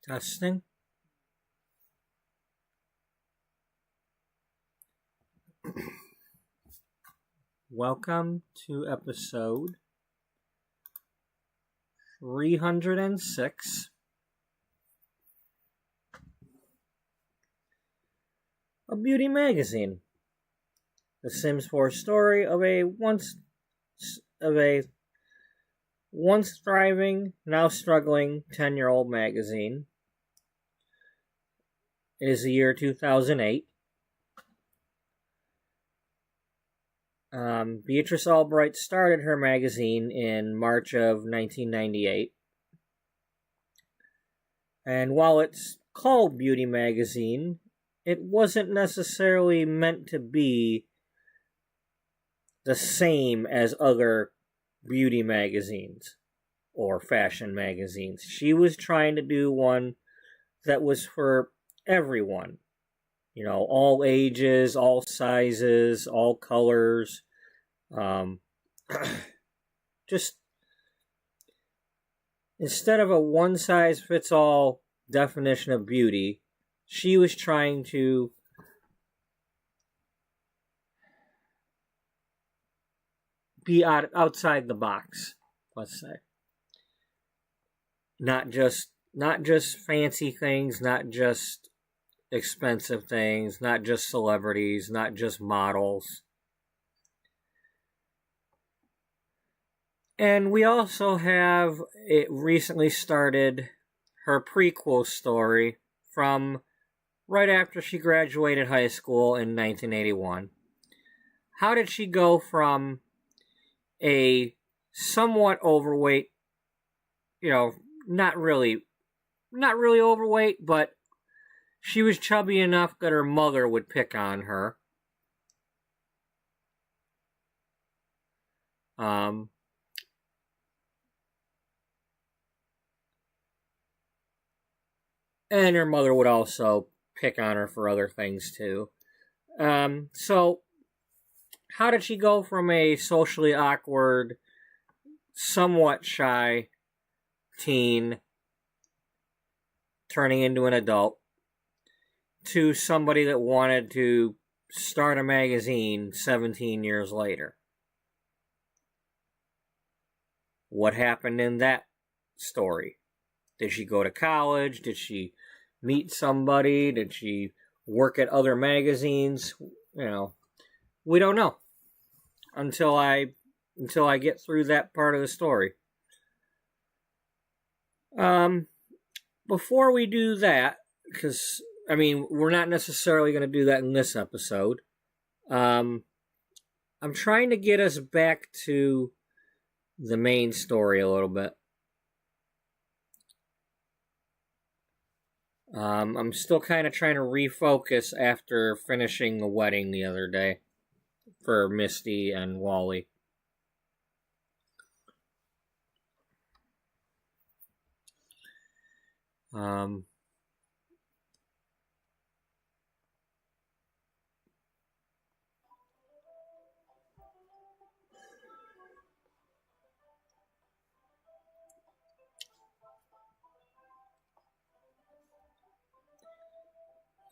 Testing. Welcome to episode 306 of Beauty Magazine. The Sims 4 story of a once thriving, now struggling 10-year-old magazine. It is the year 2008. Beatrice Ullbright started her magazine in March of 1998. And while it's called Beauty Magazine, it wasn't necessarily meant to be the same as other beauty magazines or fashion magazines. She was trying to do one that was for everyone. You know, all ages, all sizes, all colors. Just instead of a one-size-fits-all definition of beauty, she was trying to be outside the box, let's say. Not just fancy things, not just expensive things, not just celebrities, not just models. And we also have it recently started her prequel story from right after she graduated high school in 1981. How did she go from a somewhat overweight, not really overweight, but she was chubby enough that her mother would pick on her. And her mother would also pick on her for other things too. So, how did she go from a socially awkward, somewhat shy teen turning into an adult to somebody that wanted to start a magazine 17 years later? What happened in that story? Did she go to college? Did she meet somebody? Did she work at other magazines? We don't know until I get through that part of the story. Before we do that, because we're not necessarily going to do that in this episode. I'm trying to get us back to the main story a little bit. I'm still kind of trying to refocus after finishing the wedding the other day for Misty and Wally.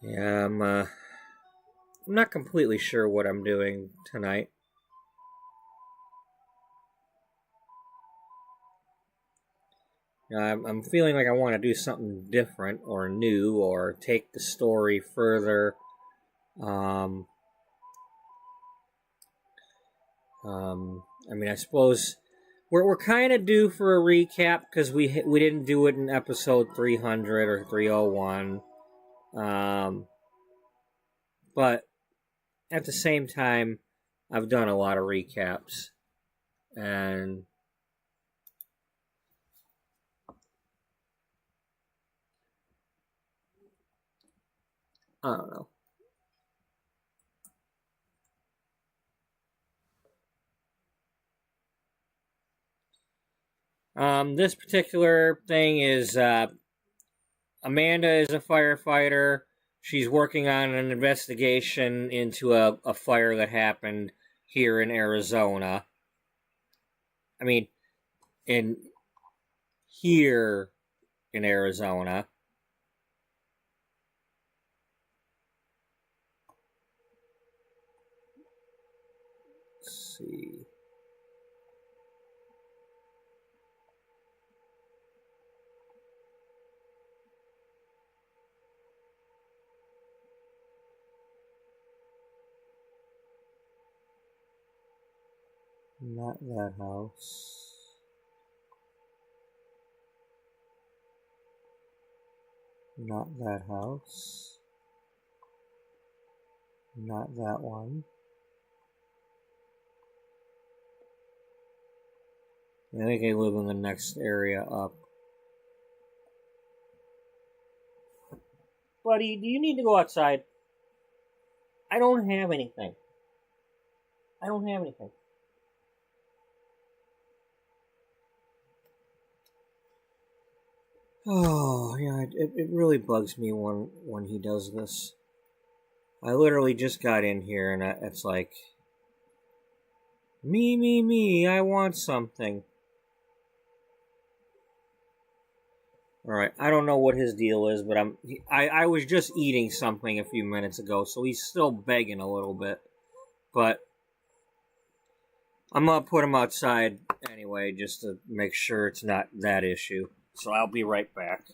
Yeah, I'm not completely sure what I'm doing tonight. I'm feeling like I want to do something different or new or take the story further. I suppose we're kind of due for a recap because we didn't do it in episode 300 or 301. But at the same time, I've done a lot of recaps, and I don't know. This particular thing is Amanda is a firefighter. She's working on an investigation into a fire that happened here in Arizona. Here in Arizona. see. Not that house. Not that house. Not that one. I think I live in the next area up. Buddy, do you need to go outside? I don't have anything. I don't have anything. Oh, yeah, it really bugs me when he does this. I literally just got in here and it's like, me, I want something. Alright, I don't know what his deal is, but I was just eating something a few minutes ago, so he's still begging a little bit. But I'm gonna put him outside anyway, just to make sure it's not that issue. So I'll be right back.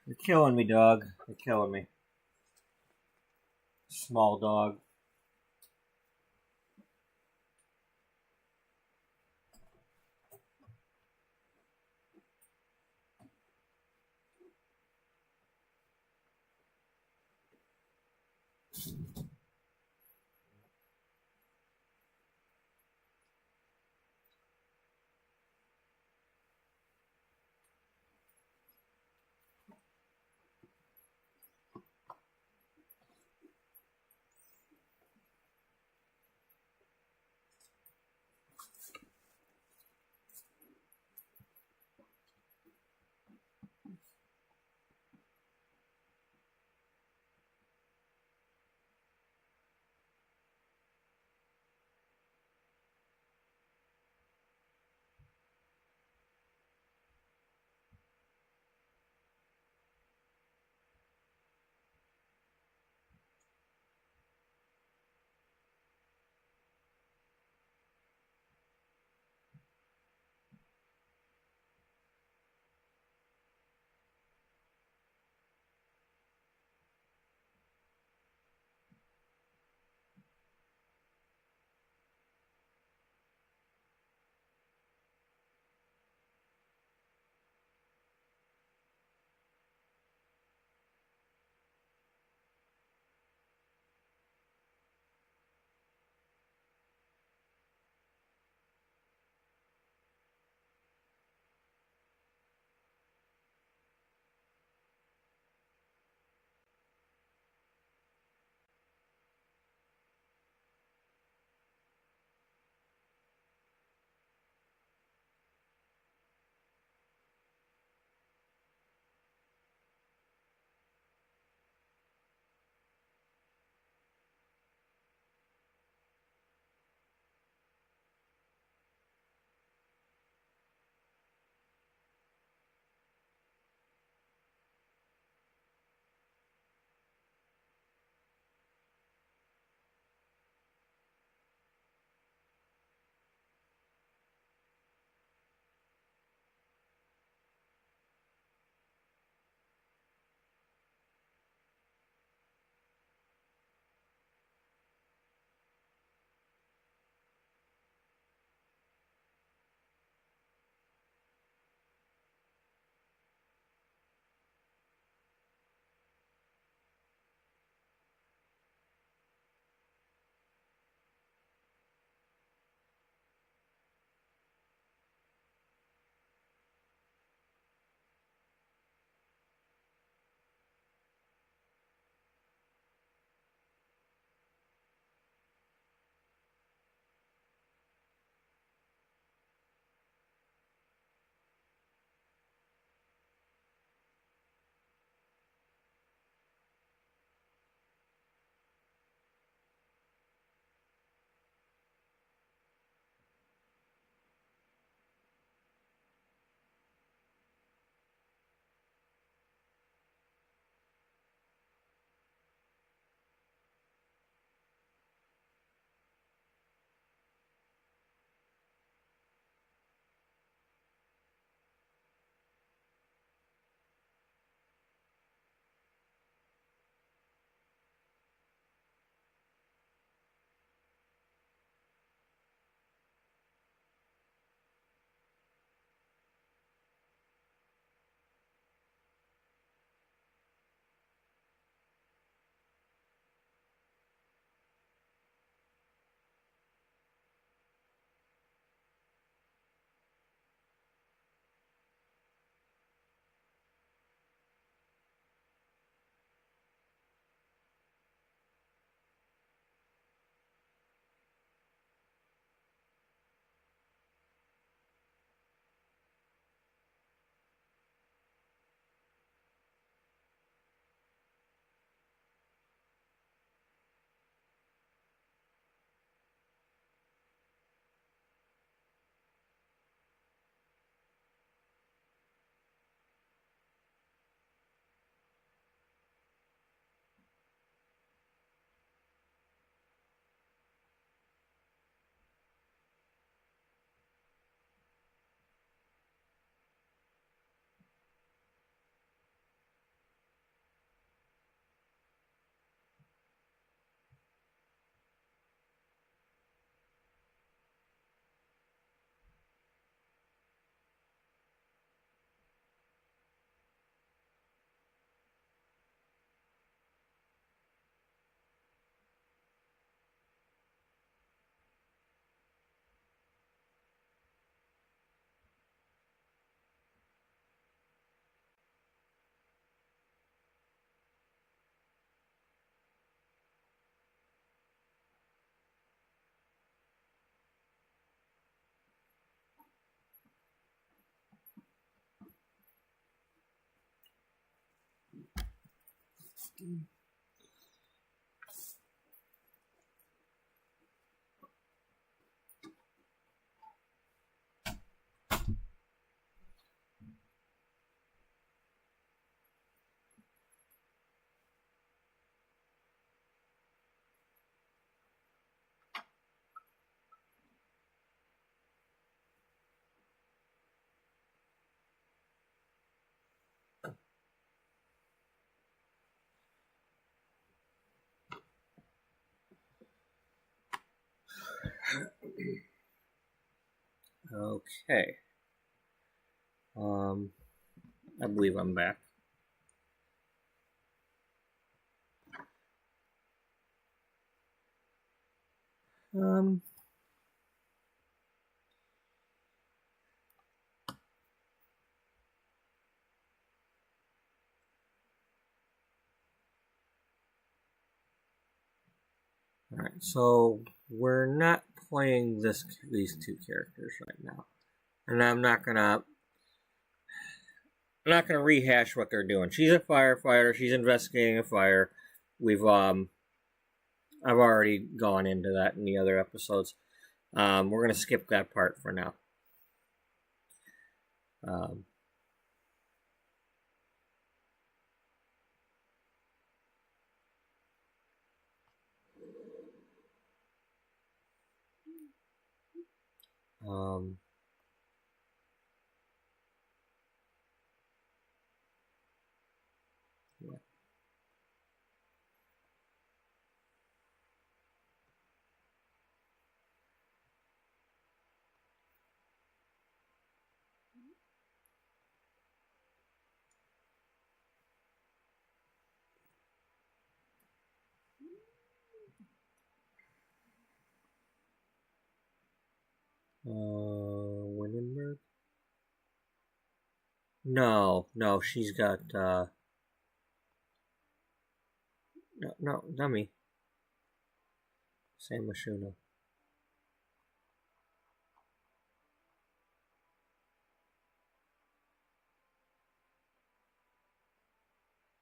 You're killing me, dog. You're killing me. Small dog. Okay. I believe I'm back. Alright, so we're not playing these two characters right now. And I'm not gonna rehash what they're doing. She's a firefighter, she's investigating a fire. I've already gone into that in the other episodes. We're gonna skip that part for now. Yeah. Windenburg? No, she's got, no, dummy. Sam Mashuna.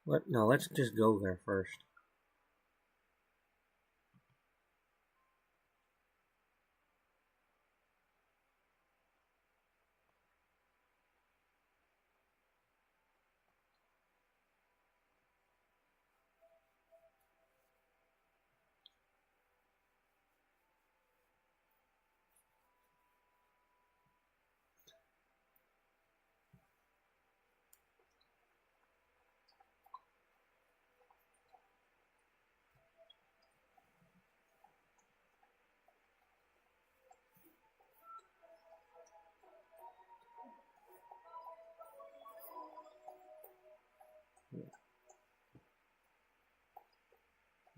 What? No, let's just go there first.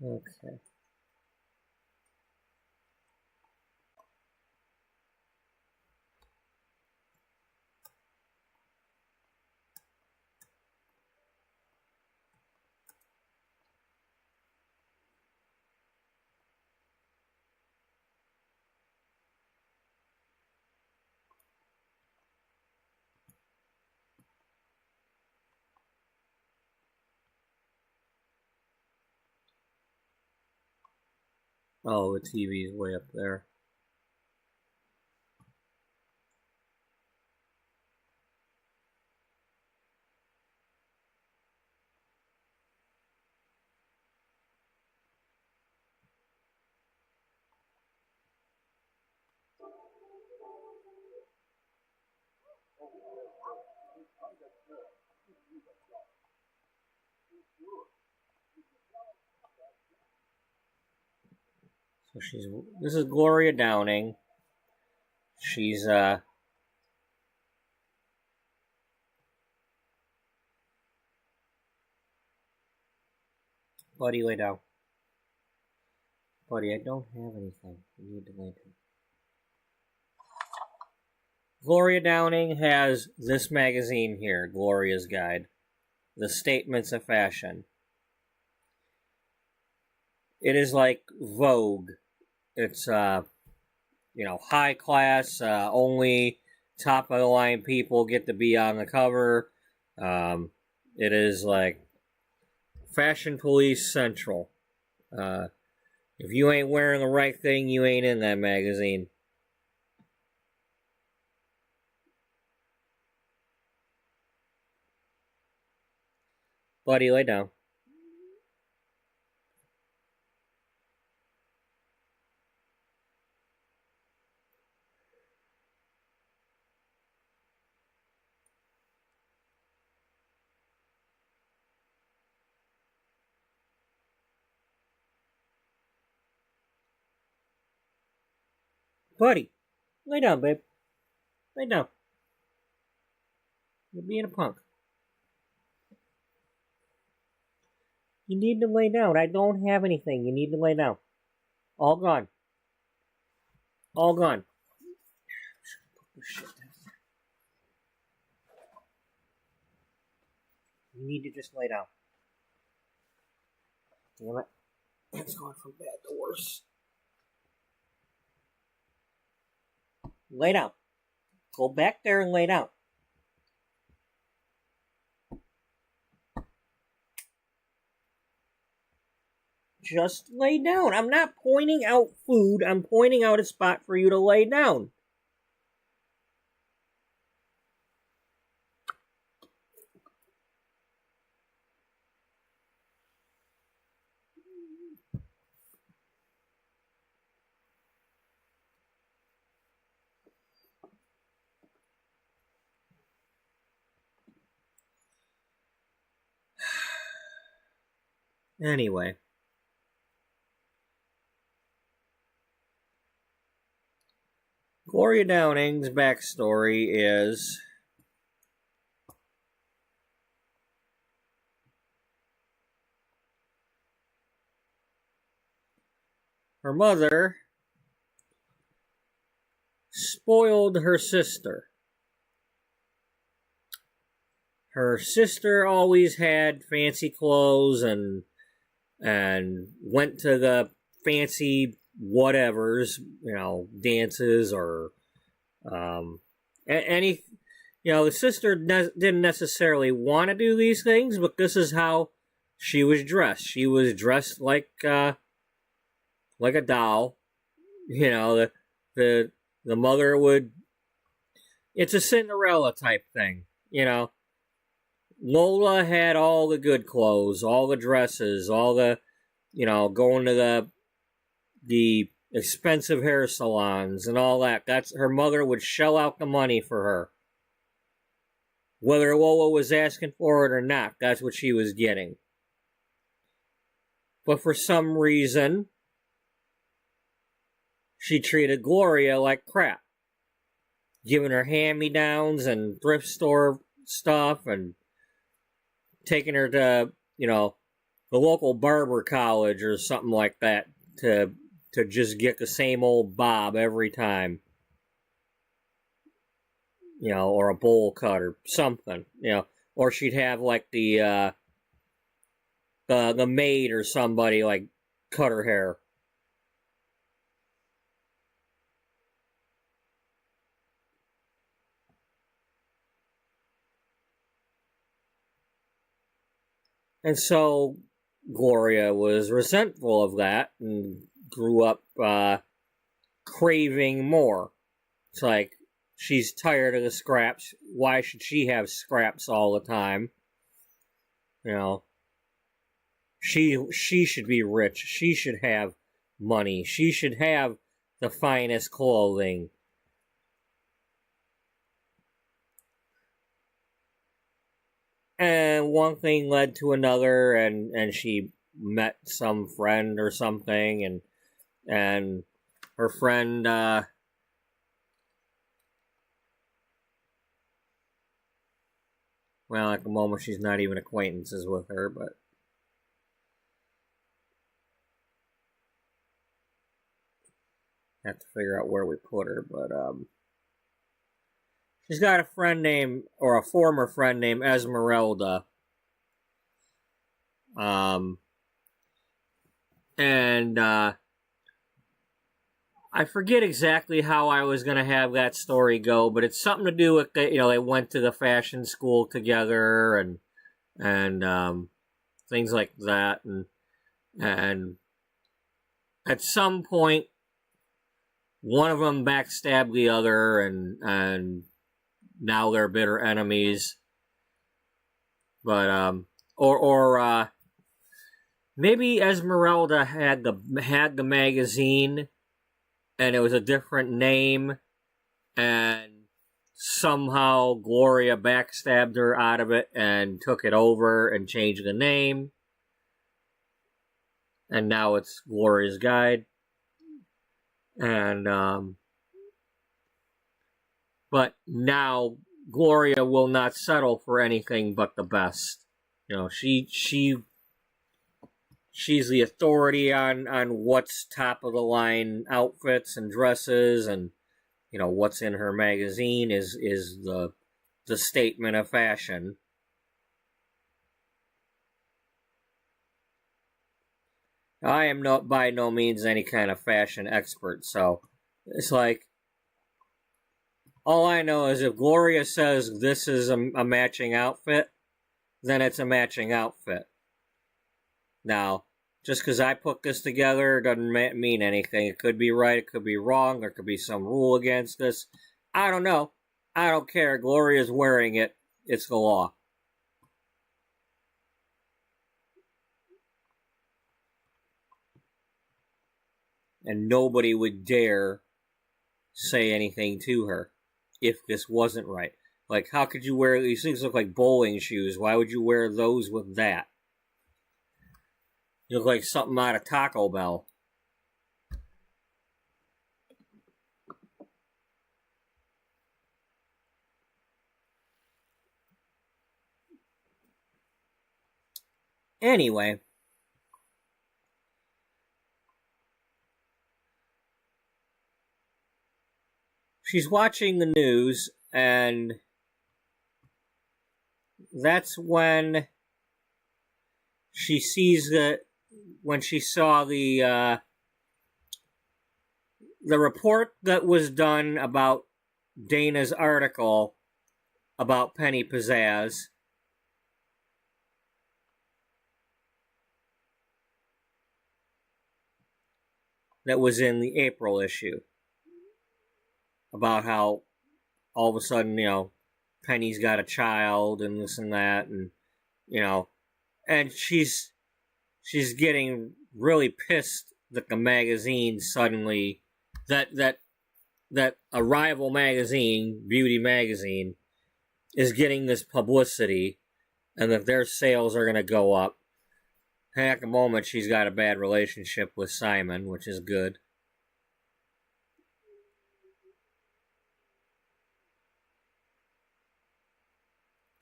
Okay. Oh, the TV is way up there. So this is Gloria Downing. She's, Buddy, lay down. Buddy, I don't have anything. You need to lay down. Gloria Downing has this magazine here, Gloria's Guide. The Statements of Fashion. It is like Vogue. It's, high class, only top of the line people get to be on the cover. It is like Fashion Police Central. If you ain't wearing the right thing, you ain't in that magazine. Buddy, lay down. Buddy, lay down, babe. Lay down. You're being a punk. You need to lay down. I don't have anything. You need to lay down. All gone. All gone. Put this shit down. You need to just lay down. Damn it. It's going from bad to worse. Lay down. Go back there and lay down. Just lay down. I'm not pointing out food. I'm pointing out a spot for you to lay down. Anyway. Gloria Downing's backstory is her mother spoiled her sister. Her sister always had fancy clothes and went to the fancy whatevers, dances or any, the sister didn't necessarily want to do these things, but this is how she was dressed. She was dressed like a doll. The mother would. It's a Cinderella type thing, Lola had all the good clothes, all the dresses, all the, going to the expensive hair salons and all that. That's her mother would shell out the money for her. Whether Lola was asking for it or not, that's what she was getting. But for some reason, she treated Gloria like crap. Giving her hand-me-downs and thrift store stuff and taking her to, the local barber college or something like that to just get the same old bob every time. Or a bowl cut or something, Or she'd have like the maid or somebody like cut her hair. And so Gloria was resentful of that and grew up craving more. It's like, she's tired of the scraps. Why should she have scraps all the time? She should be rich. She should have money. She should have the finest clothing. And one thing led to another, and she met some friend or something, and her friend well, at the moment she's not even acquaintances with her, but have to figure out where we put her, but she's got a friend named, or a former friend named Esmeralda. And I forget exactly how I was going to have that story go, but it's something to do with, they went to the fashion school together, and the things like that, and at some point, one of them backstabbed the other, and now they're bitter enemies. But or maybe Esmeralda had the magazine, and it was a different name, and somehow Gloria backstabbed her out of it and took it over and changed the name. And now it's Gloria's Guide. And, but now Gloria will not settle for anything but the best. You know, she's the authority on what's top of the line outfits and dresses, and you know what's in her magazine is the statement of fashion. I am not by no means any kind of fashion expert, so it's like all I know is if Gloria says this is a matching outfit, then it's a matching outfit. Now, just because I put this together doesn't mean anything. It could be right, it could be wrong, there could be some rule against this. I don't know. I don't care. Gloria's wearing it. It's the law. And nobody would dare say anything to her if this wasn't right. Like, how could you wear these things? Look like bowling shoes. Why would you wear those with that? You look like something out of Taco Bell. Anyway, she's watching the news, and that's when she sees when she saw the report that was done about Dana's article about Penny Pizzazz. That was in the April issue. About how all of a sudden, you know, Penny's got a child and this and that, and you know, and she's getting really pissed that the magazine suddenly that a rival magazine, beauty magazine, is getting this publicity, and that their sales are going to go up. And at the moment, she's got a bad relationship with Simon, which is good.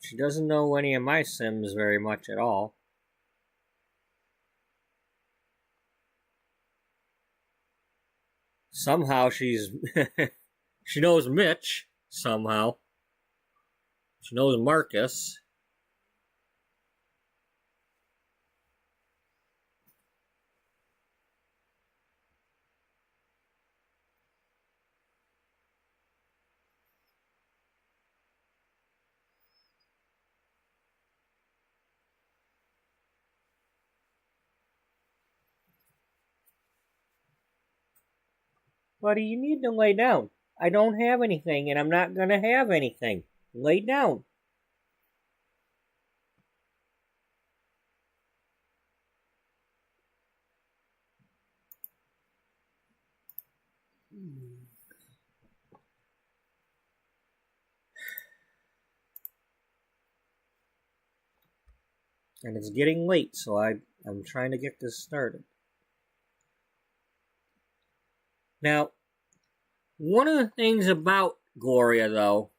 She doesn't know any of my Sims very much at all. Somehow she's... she knows Mitch, somehow. She knows Marcus. Buddy, you need to lay down. I don't have anything, and I'm not going to have anything. Lay down. And it's getting late, so I'm trying to get this started. Now, one of the things about Gloria, though,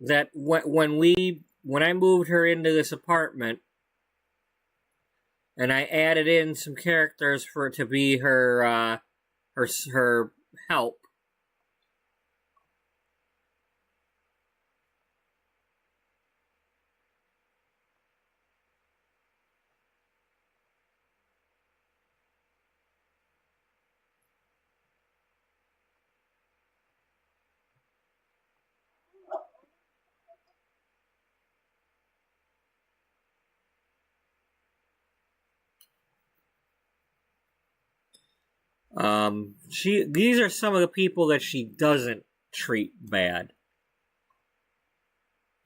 that when I moved her into this apartment, and I added in some characters for it to be her help. These are some of the people that she doesn't treat bad.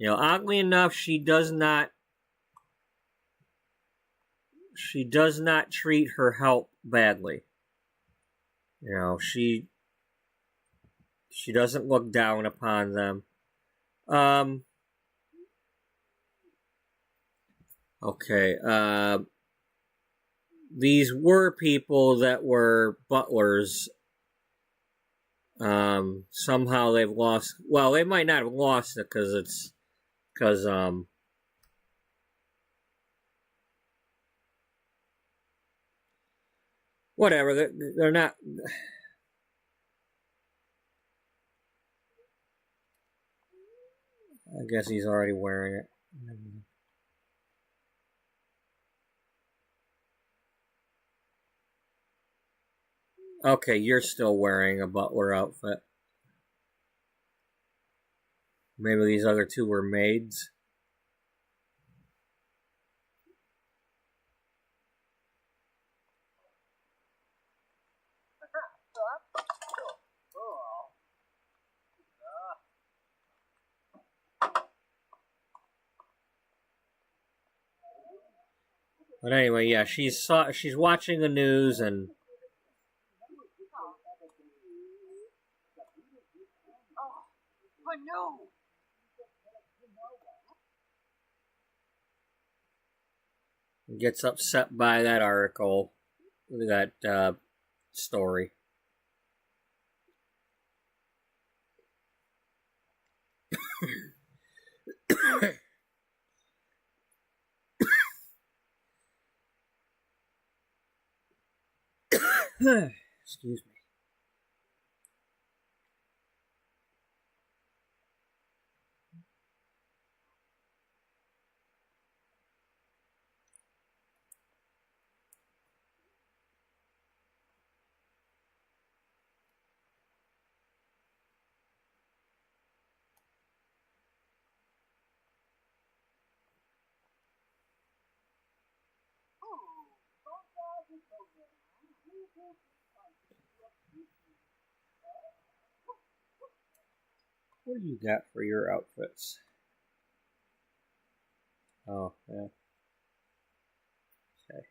Oddly enough, she does not treat her help badly. She doesn't look down upon them. Okay. These were people that were butlers. Somehow they've lost. Well, they might not have lost it because whatever. They're not. I guess he's already wearing it. Okay, you're still wearing a butler outfit. Maybe these other two were maids. But anyway, yeah, she's watching the news and gets upset by that article, that story. Excuse me. What do you got for your outfits? Oh, yeah. Okay.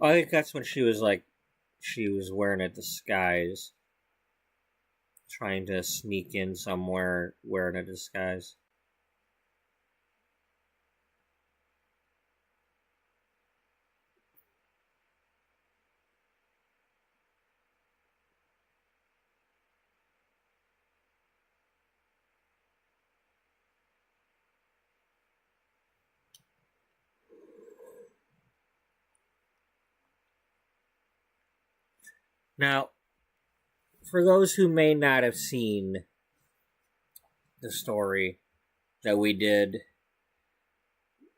I think that's when she was wearing a disguise. Trying to sneak in somewhere wearing a disguise. Now, for those who may not have seen the story that we did,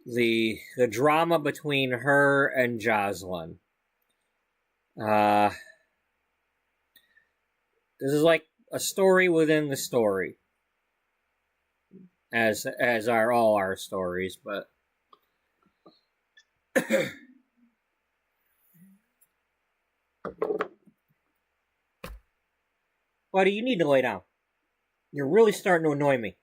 the drama between her and Jocelyn. This is like a story within the story, as are all our stories, but buddy, you need to lay down. You're really starting to annoy me.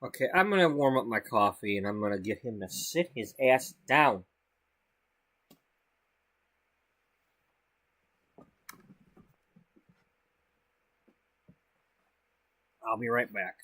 Okay, I'm gonna warm up my coffee and I'm gonna get him to sit his ass down. I'll be right back.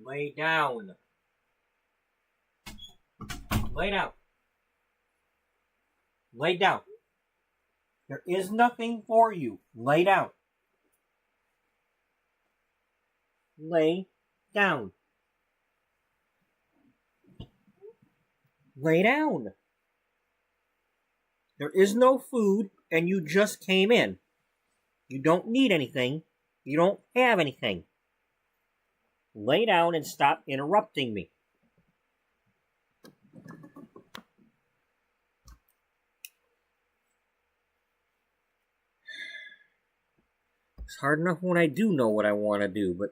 Lay down. Lay down. Lay down. There is nothing for you. Lay down. Lay down. Lay down. There is no food, and you just came in. You don't need anything. You don't have anything. Lay down and stop interrupting me. It's hard enough when I do know what I want to do, but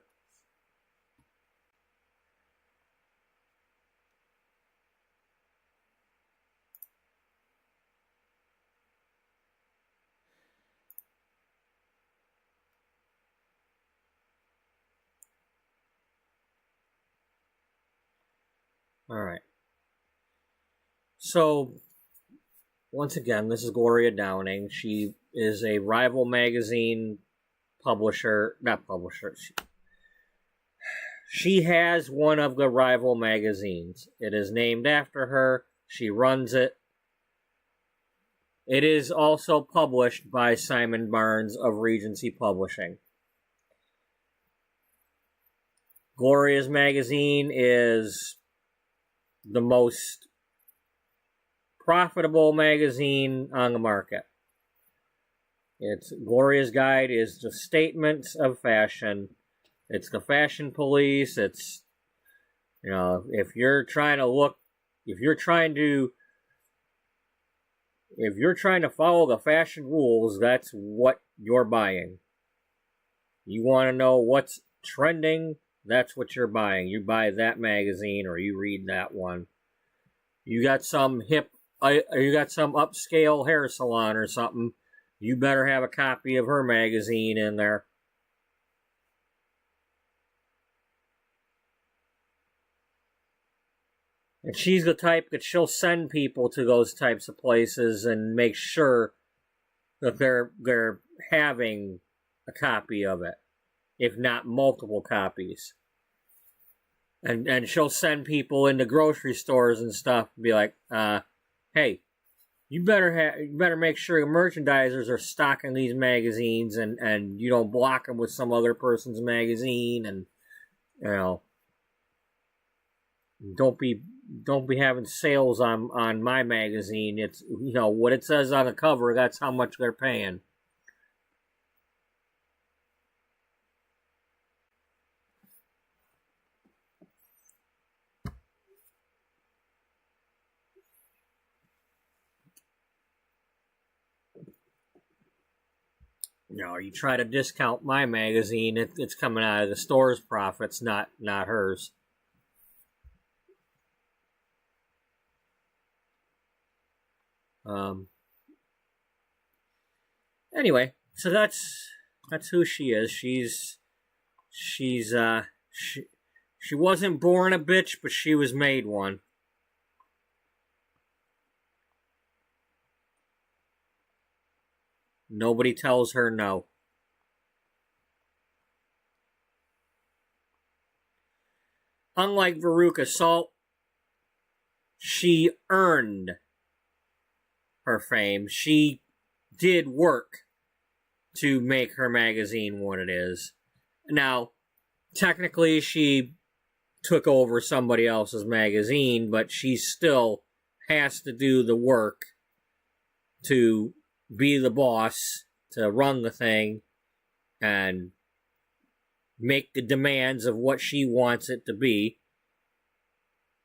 alright. So, once again, this is Gloria Downing. She is a rival magazine publisher, not publisher. She has one of the rival magazines. It is named after her. She runs it. It is also published by Simon Barnes of Regency Publishing. Gloria's magazine is the most profitable magazine on the market. It's Gloria's Guide is the statements of fashion. It's the fashion police. It's, you know, if you're trying to follow the fashion rules, that's what you're buying. You want to know what's trending, that's what you're buying. You buy that magazine or you read that one. You got some upscale hair salon or something, you better have a copy of her magazine in there. And she's the type that she'll send people to those types of places and make sure that they're having a copy of it, if not multiple copies. And she'll send people into grocery stores and stuff and be like, hey, you better make sure your merchandisers are stocking these magazines and you don't block them with some other person's magazine, and you know, don't be having sales on my magazine. It's, you know, what it says on the cover, that's how much they're paying. You know, you try to discount my magazine, it's coming out of the store's profits, not hers. Anyway, so that's who she is. She wasn't born a bitch, but she was made one. Nobody tells her no. Unlike Veruca Salt, she earned her fame. She did work to make her magazine what it is. Now, technically she took over somebody else's magazine, but she still has to do the work to be the boss, to run the thing, and make the demands of what she wants it to be.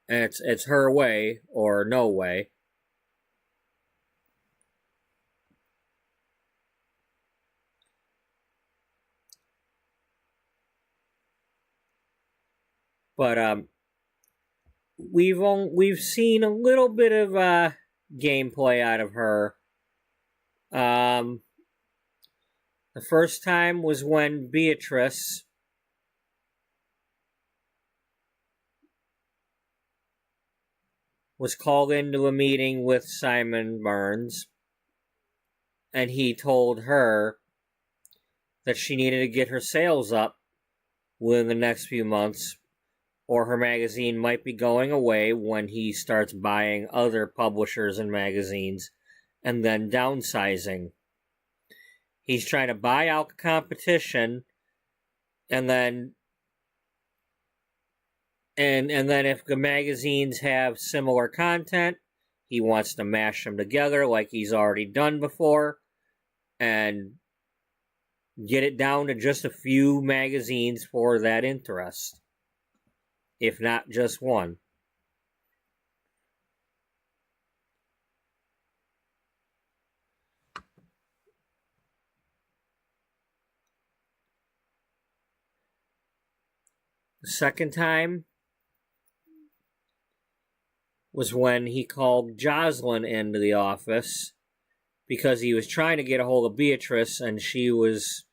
And it's her way or no way. But we've seen a little bit of gameplay out of her. The first time was when Beatrice was called into a meeting with Simon Barnes, and he told her that she needed to get her sales up within the next few months, or her magazine might be going away when he starts buying other publishers and magazines and then downsizing. He's trying to buy out competition, and then if the magazines have similar content, he wants to mash them together like he's already done before and get it down to just a few magazines for that interest, if not just one. The second time was when he called Jocelyn into the office because he was trying to get a hold of Beatrice and she was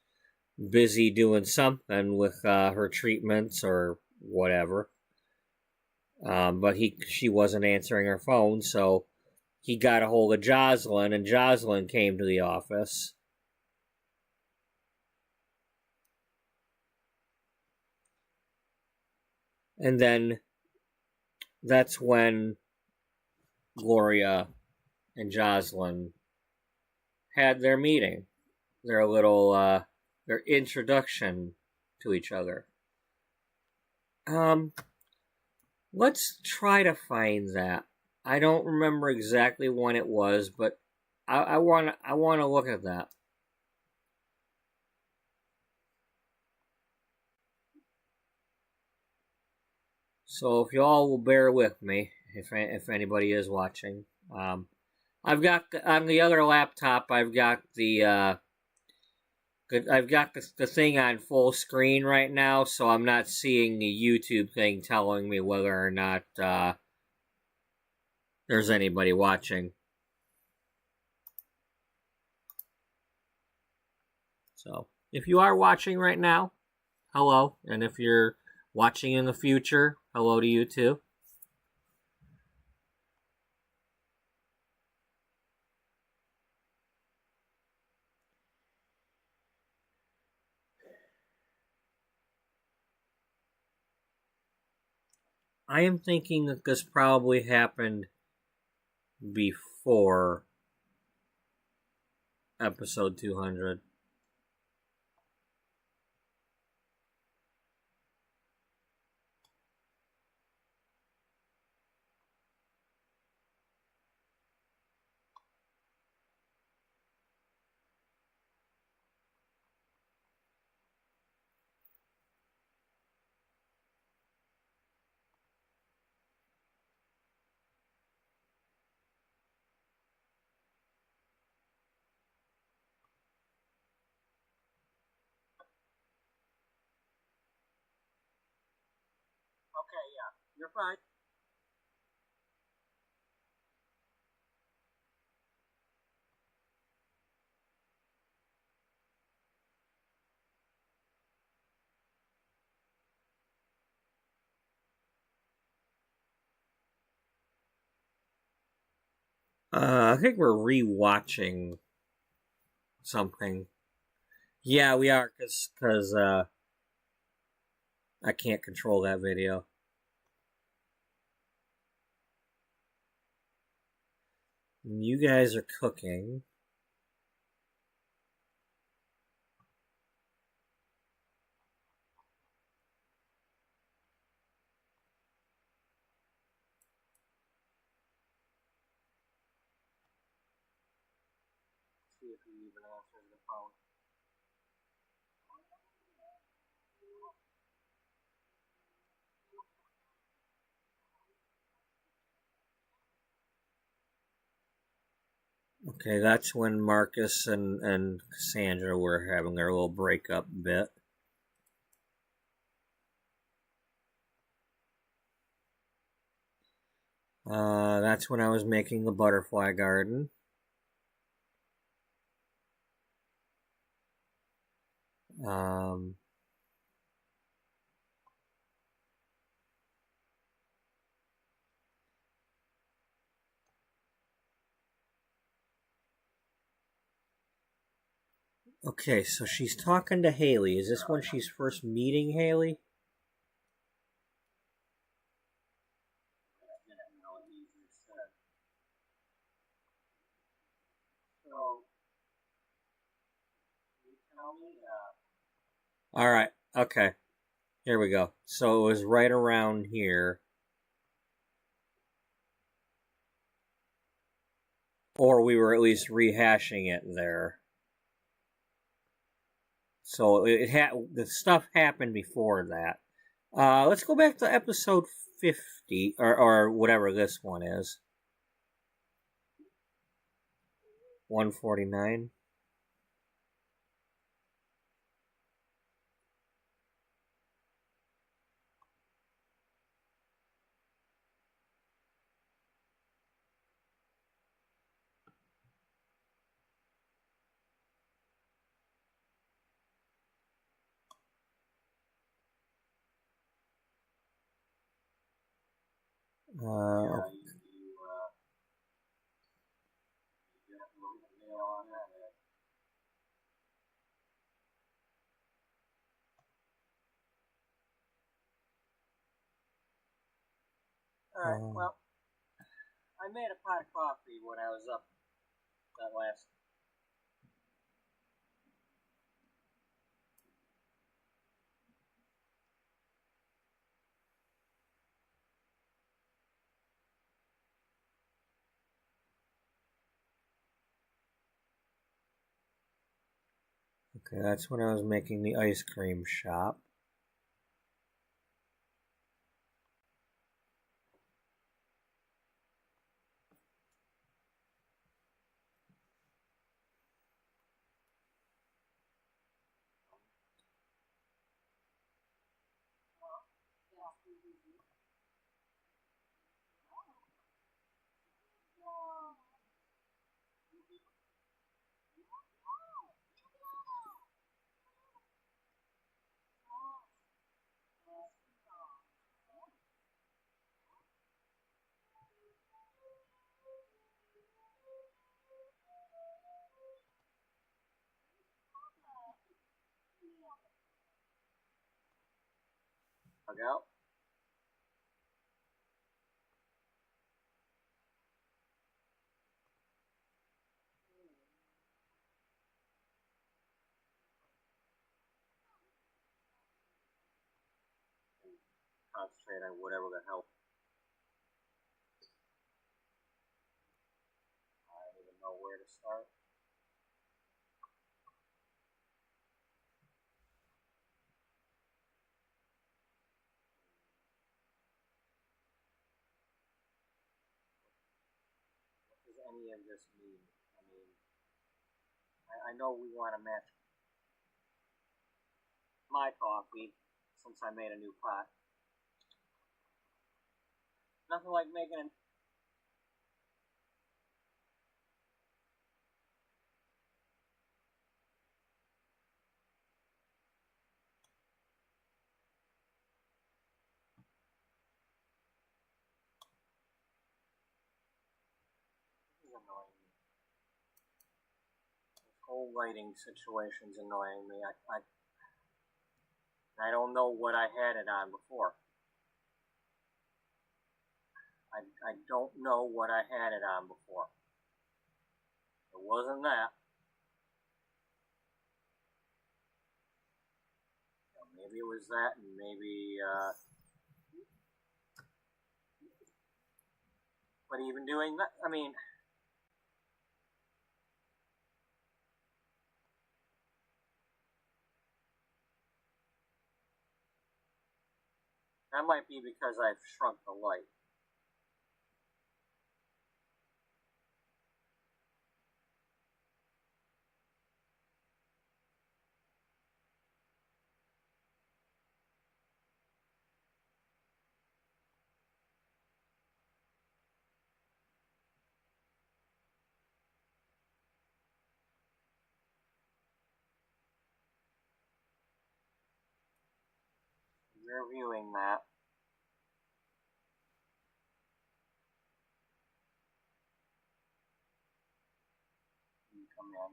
busy doing something with her treatments or whatever. But she wasn't answering her phone, so he got a hold of Jocelyn, and Jocelyn came to the office. And then that's when Gloria and Jocelyn had their meeting, their little, their introduction to each other. Let's try to find that. I don't remember exactly when it was, but I want to look at that. So if y'all will bear with me, if anybody is watching, I've got on the other laptop. I've got the thing on full screen right now, so I'm not seeing the YouTube thing telling me whether or not there's anybody watching. So if you are watching right now, hello, and if you're watching in the future, hello to you too. I am thinking that this probably happened before episode 200. Okay, yeah, you're fine. I think we're rewatching something. Yeah, we are, cause I can't control that video. You guys are cooking. See if he even answers the phone. Okay, that's when Marcus and Cassandra were having their little breakup bit. That's when I was making the butterfly garden. Okay, so she's talking to Haley. Is this when she's first meeting Haley? Alright, okay. Here we go. So it was right around here. Or we were at least rehashing it there. So the stuff happened before that. Let's go back to episode 50, or whatever this one is. 149. Alright, well, I made a pot of coffee when I was up that last. Okay, that's when I was making the ice cream shop. Bug out. Concentrate on whatever the hell. I don't even know where to start. What does any of this mean? I mean, I know we want to match my coffee since I made a new pot. Nothing like making an. This is annoying me. This whole lighting situation's annoying me. I don't know what I had it on before. I don't know what I had it on before. It wasn't that. Maybe it was that, and maybe, but even doing that, I mean, that might be because I've shrunk the light. Reviewing that. Come in.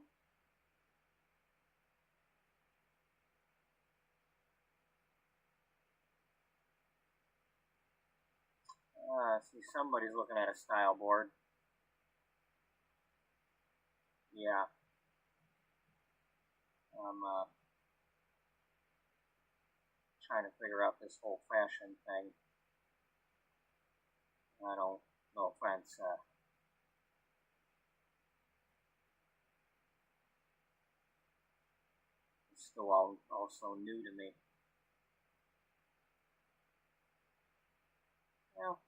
See, somebody's looking at a style board. Yeah. trying to figure out this whole fashion thing. I don't, no offense, it's still also new to me. Well,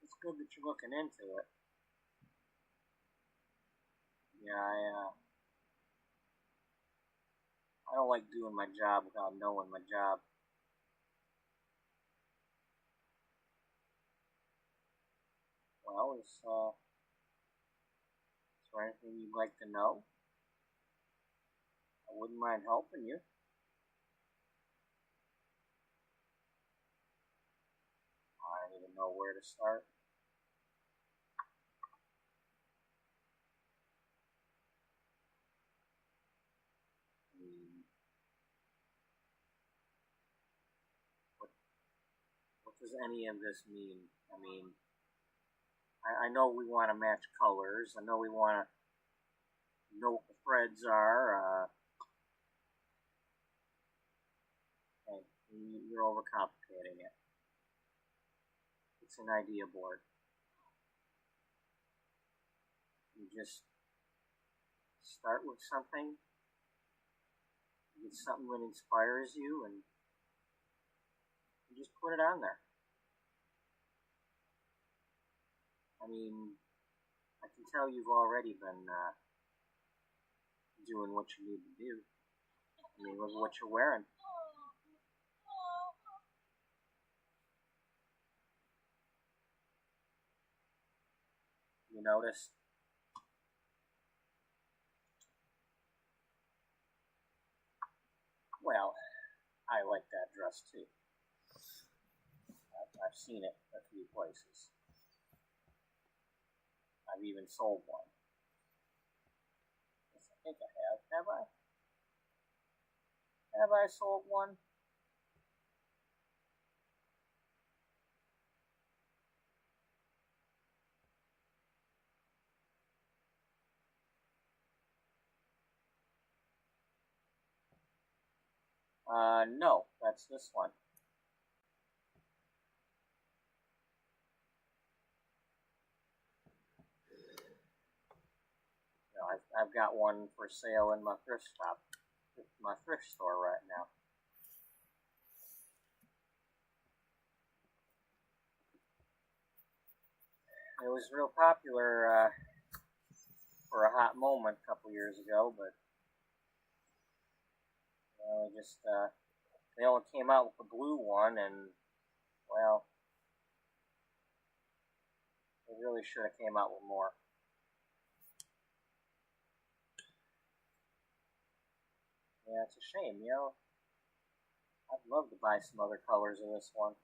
it's good that you're looking into it. Yeah, I don't like doing my job without knowing my job. Well, is there anything you'd like to know? I wouldn't mind helping you. I don't even know where to start. What does any of this mean? I mean, I know we want to match colors. I know we want to know what the threads are. Hey, you're overcomplicating it. It's an idea board. You just start with something, get something that inspires you, and you just put it on there. I mean, I can tell you've already been doing what you need to do. I mean, look what you're wearing. You notice? Well, I like that dress too. I've seen it a few places. I've even sold one. Yes, I think I have. Have I? Have I sold one? No, that's this one. You know, I've got one for sale in my thrift shop, my thrift store right now. It was real popular for a hot moment a couple years ago, but they only came out with the blue one, and well, they really should have came out with more. Yeah, it's a shame, you know. I'd love to buy some other colors of this one.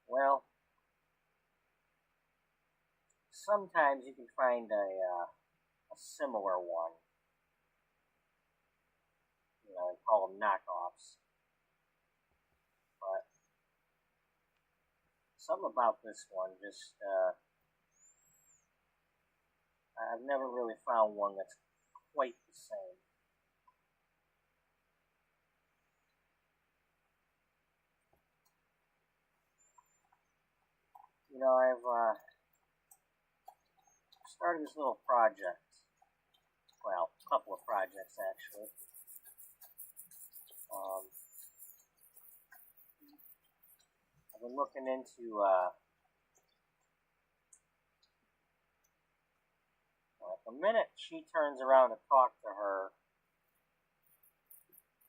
Well, sometimes you can find a similar one. You know, they call them knockoffs. But something about this one just, I've never really found one that's quite the same. You know, I've started this little project. Well, a couple of projects actually. I've been looking into the minute she turns around to talk to her,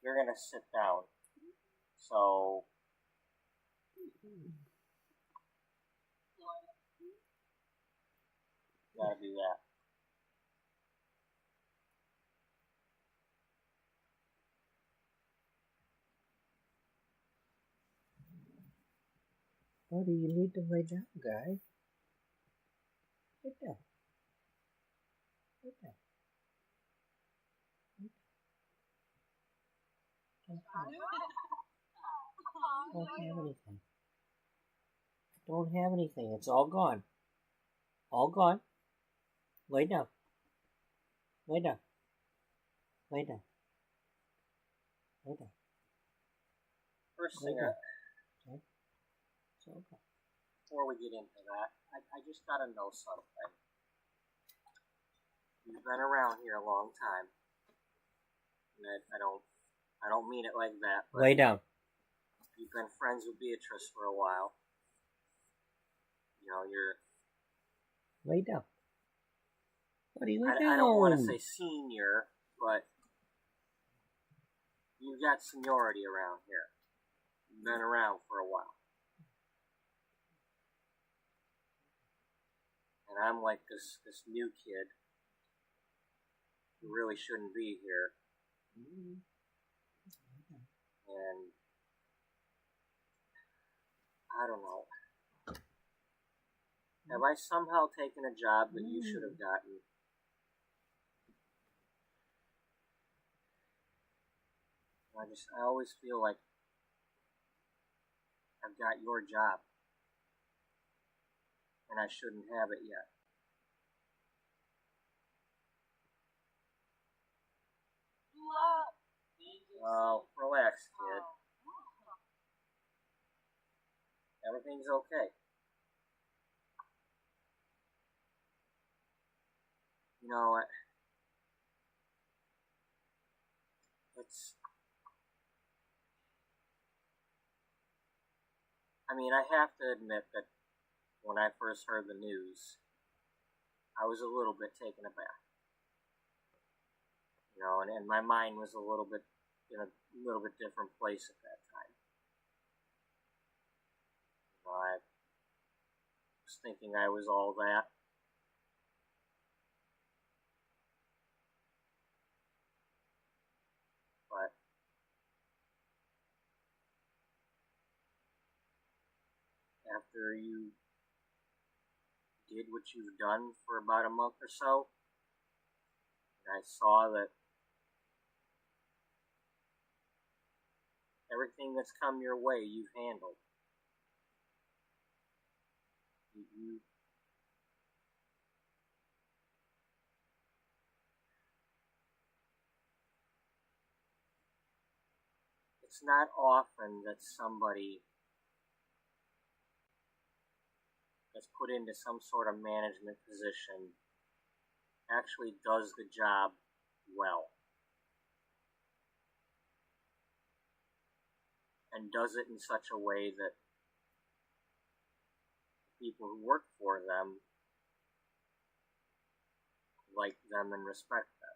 you're gonna sit down. So you gotta do that. Buddy, you need to lay down, guy. Lay down. Lay down. Don't have anything. Don't have anything. It's all gone. All gone. Lay down. Lay down. Lay down. Hold on. First thing, before we get into that, I just gotta know something. You've been around here a long time. And I don't mean it like that. But lay down. You've been friends with Beatrice for a while. You know, you're... Lay down. Buddy, lay down. I don't want to say senior, but you've got seniority around here. You've been around for a while. And I'm like this new kid who really shouldn't be here. And I don't know. Have I somehow taken a job that you should have gotten? I always feel like I've got your job. And I shouldn't have it yet. Oh, relax, kid. Everything's okay. You know, I have to admit that when I first heard the news, I was a little bit taken aback. You know, and my mind was a little bit in a little bit different place at that time. You know, I was thinking I was all that. But after you did what you've done for about a month or so, and I saw that everything that's come your way, you've handled. It's not often that somebody that's put into some sort of management position actually does the job well. And does it in such a way that people who work for them like them and respect them.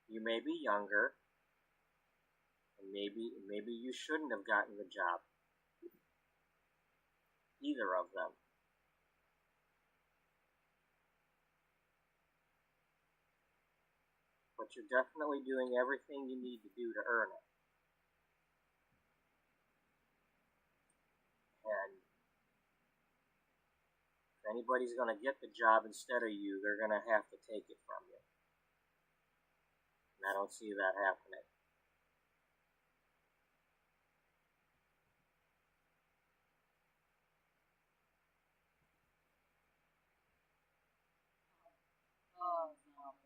You may be younger, and maybe you shouldn't have gotten the job. Either of them. But you're definitely doing everything you need to do to earn it. And if anybody's going to get the job instead of you, they're going to have to take it from you. And I don't see that happening.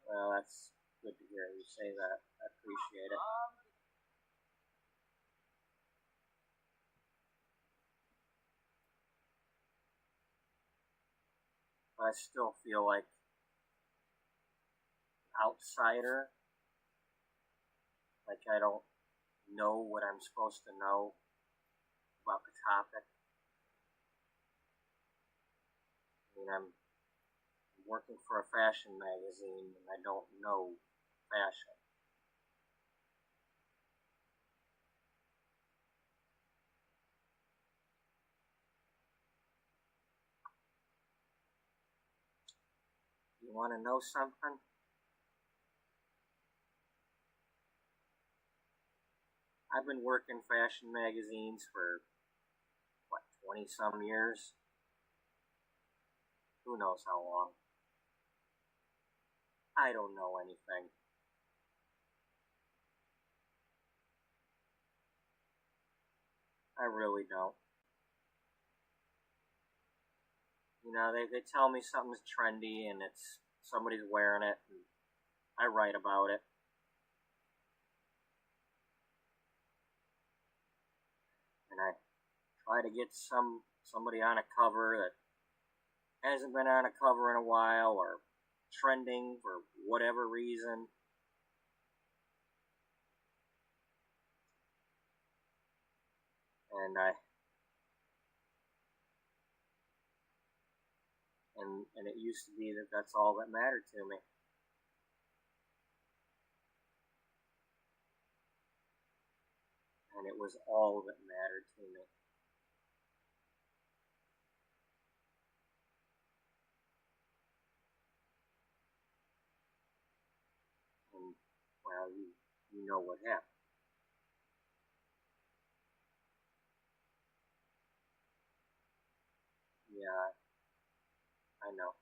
Well, that's good to hear you say that. I appreciate it. But I still feel like outsider, like I don't know what I'm supposed to know about the topic. I mean, I'm working for a fashion magazine and I don't know fashion. You want to know something? I've been working fashion magazines for, 20-some years? Who knows how long? I don't know anything. I really don't. You know, they tell me something's trendy and it's somebody's wearing it, and I write about it. And I try to get somebody on a cover that hasn't been on a cover in a while or trending for whatever reason. And it used to be that that's all that mattered to me. And it was all that mattered to me. And, well, you know what happened. Yeah, I know.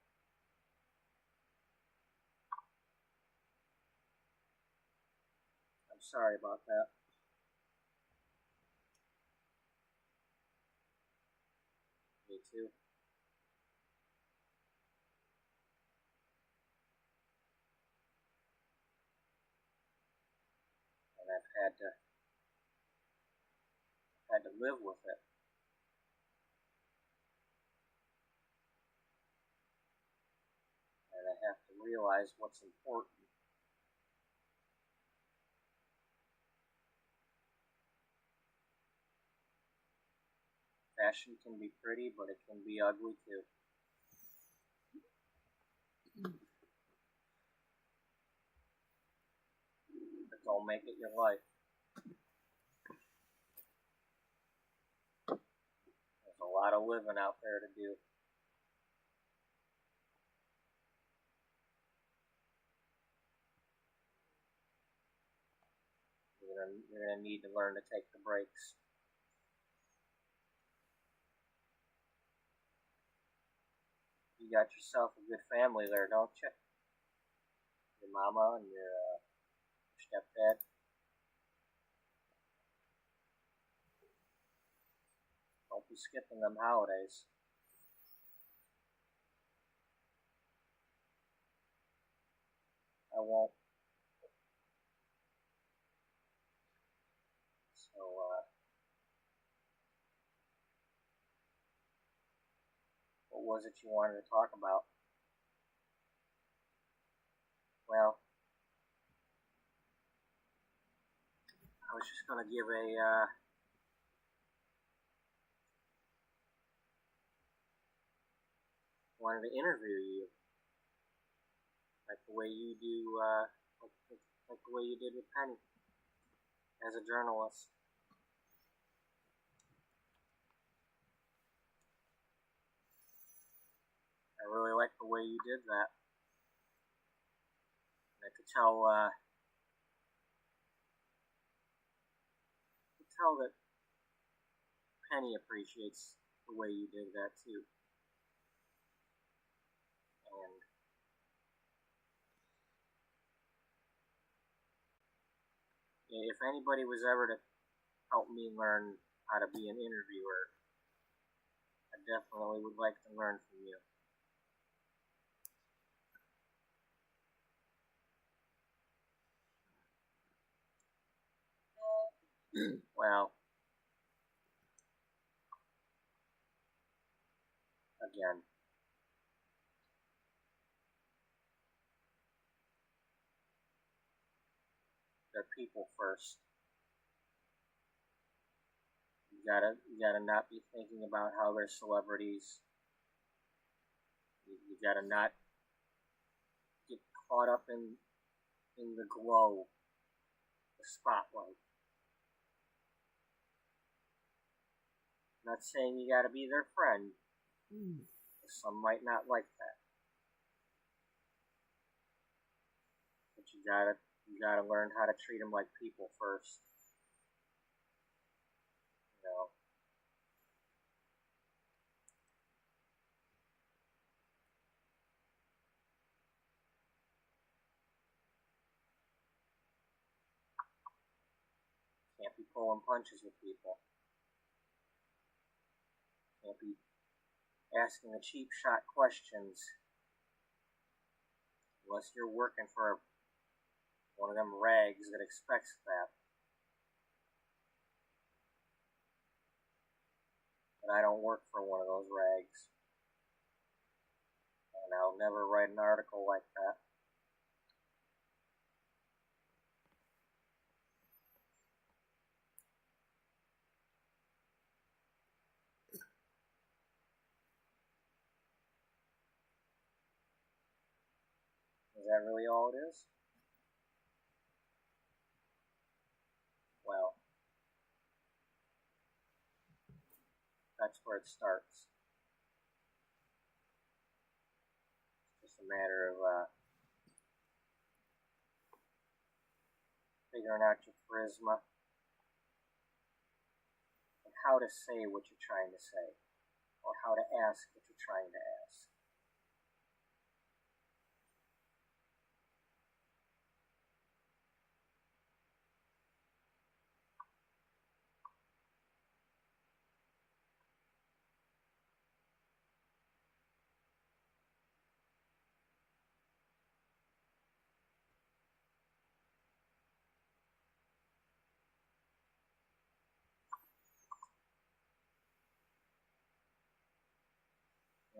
I'm sorry about that. Me too. And I've had to live with it. And I have to realize what's important. Fashion can be pretty, but it can be ugly too. But don't make it your life. There's a lot of living out there to do. You're gonna need to learn to take the breaks. You got yourself a good family there, don't you? Your mama and your stepdad. Don't be skipping them holidays. I won't. So, what was it you wanted to talk about? Well, I was just gonna give wanted to interview you, like the way you do, like the way you did with Penny, as a journalist. I really like the way you did that. I could tell that Penny appreciates the way you did that too. And if anybody was ever to help me learn how to be an interviewer, I definitely would like to learn from you. Well, again, they're people first. You gotta not be thinking about how they're celebrities. You gotta not get caught up in the glow, the spotlight. I'm not saying you gotta be their friend. Some might not like that. But you gotta learn how to treat them like people first. You know. Can't be pulling punches with people. Can't be asking the cheap shot questions unless you're working for one of them rags that expects that. But I don't work for one of those rags. And I'll never write an article like that. Is that really all it is? Well, that's where it starts. It's just a matter of figuring out your charisma and how to say what you're trying to say, or how to ask what you're trying to ask.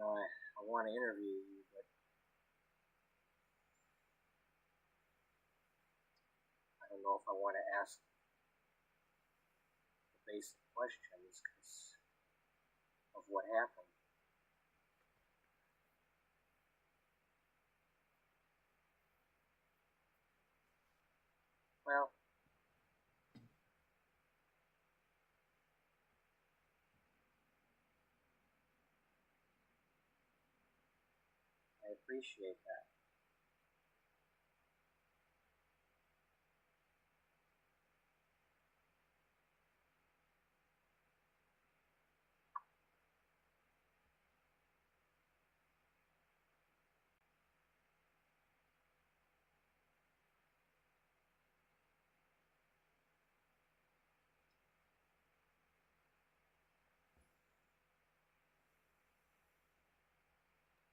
I want to interview you, but I don't know if I want to ask the basic questions because of what happened. Well, I appreciate that.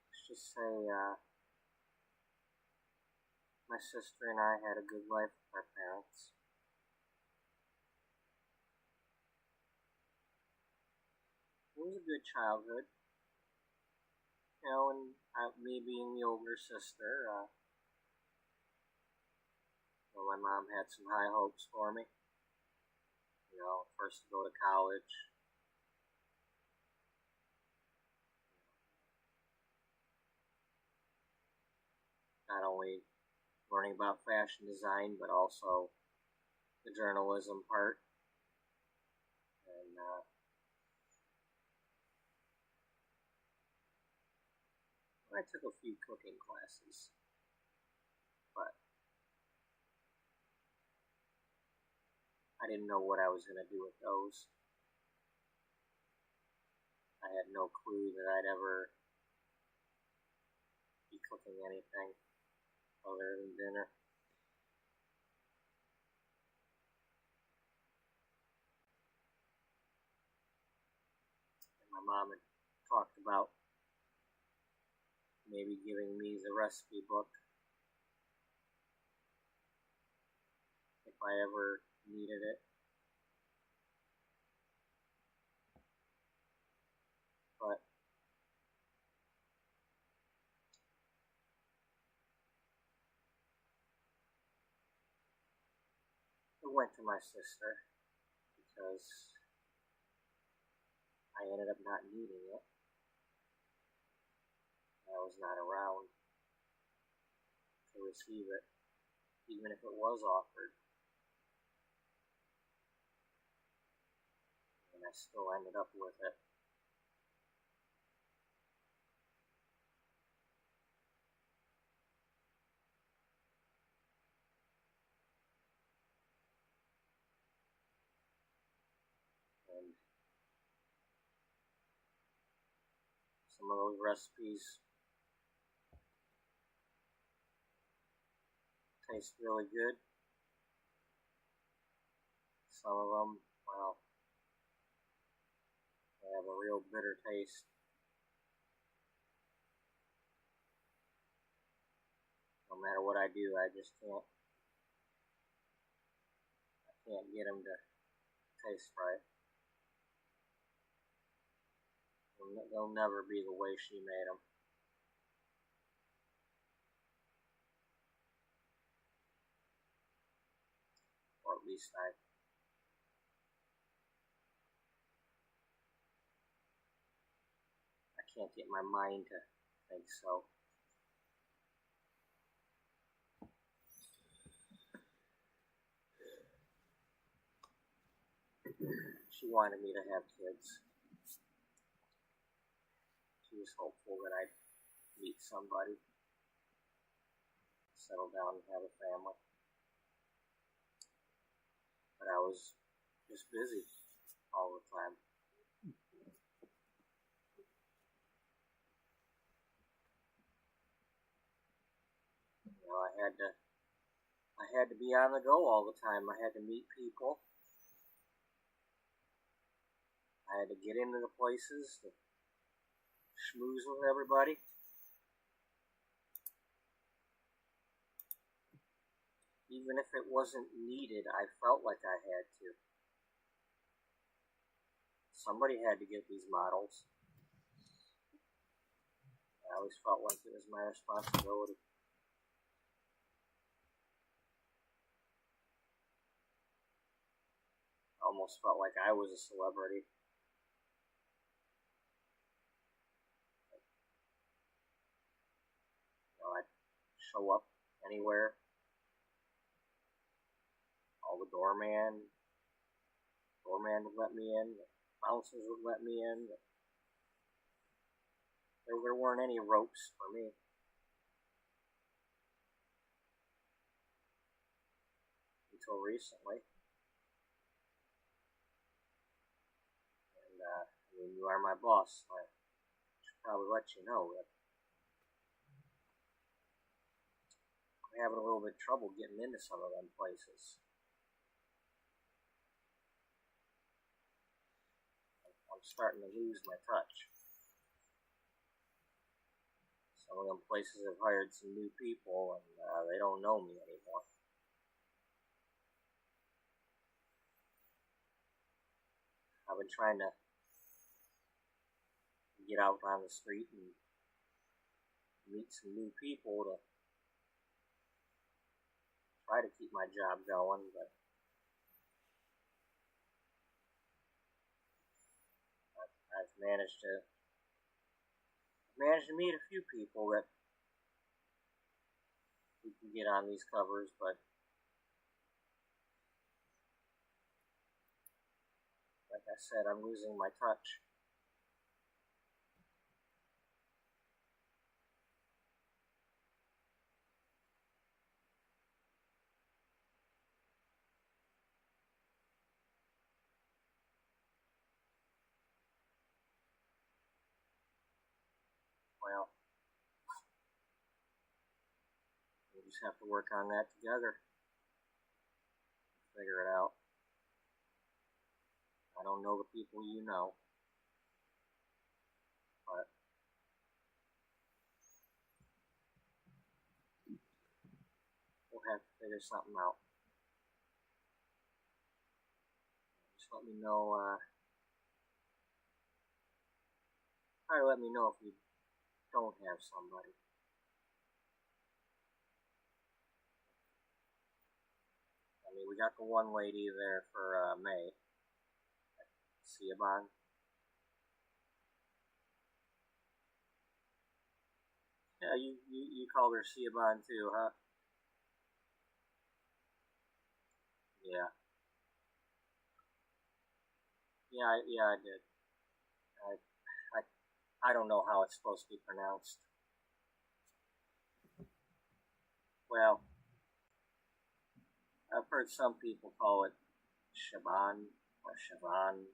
Let's just say my sister and I had a good life with our parents. It was a good childhood. You know, and me being the older sister, well, my mom had some high hopes for me. You know, first to go to college. Not only learning about fashion design, but also the journalism part. And I took a few cooking classes, but I didn't know what I was going to do with those. I had no clue that I'd ever be cooking anything other than dinner. And my mom had talked about maybe giving me the recipe book if I ever needed it. But it went to my sister because I ended up not needing it. I was not around to receive it, even if it was offered. And I still ended up with it. And some of those recipes taste really good. Some of them, well, they have a real bitter taste. No matter what I do, I just can't can't get them to taste right. They'll never be the way she made them. Or at least I can't get my mind to think so. She wanted me to have kids. She was hopeful that I'd meet somebody, settle down and have a family. But I was just busy all the time. You know, I had to be on the go all the time. I had to meet people. I had to get into the places, to schmooze with everybody. Even if it wasn't needed, I felt like I had to. Somebody had to get these models. I always felt like it was my responsibility. I almost felt like I was a celebrity. You know, I'd show up anywhere. All the doorman would let me in. The bouncers would let me in. There weren't any ropes for me. Until recently. And, you are my boss. I should probably let you know that I'm having a little bit of trouble getting into some of them places. I'm starting to lose my touch. Some of them places have hired some new people, and they don't know me anymore. I've been trying to get out on the street and meet some new people to try to keep my job going, but I've managed to meet a few people that we can get on these covers, but like I said, I'm losing my touch. Well, we'll just have to work on that together. Figure it out. I don't know the people you know, but we'll have to figure something out. Just let me know, try to let me know if you don't have somebody. I mean, we got the one lady there for May. Siobhan. Yeah, you called her Siobhan too, huh? Yeah. Yeah, I did. I don't know how it's supposed to be pronounced. Well, I've heard some people call it Shaban or Siobhan.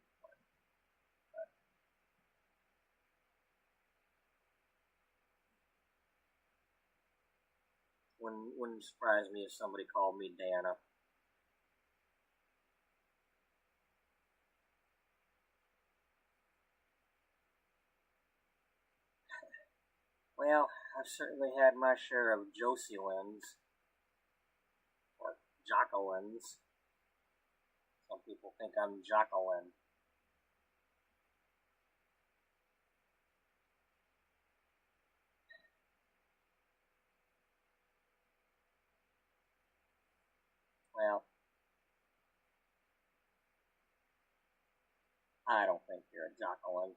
Wouldn't surprise me if somebody called me Dana. Well, I've certainly had my share of Joselyns or Jacquelines. Some people think I'm Jacqueline. Well, I don't think you're a Jacqueline.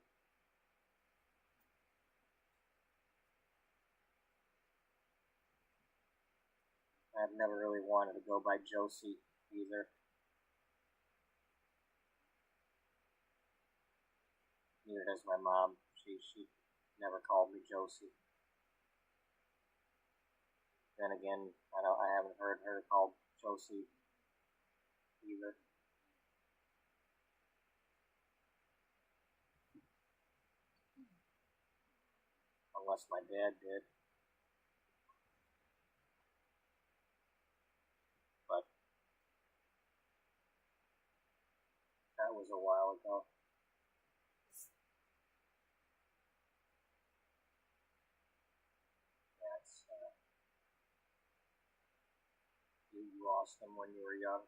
I've never really wanted to go by Josie either. Neither does my mom. She never called me Josie. Then again, I haven't heard her called Josie either. Unless my dad did. But that was a while ago. That's, you lost him when you were young.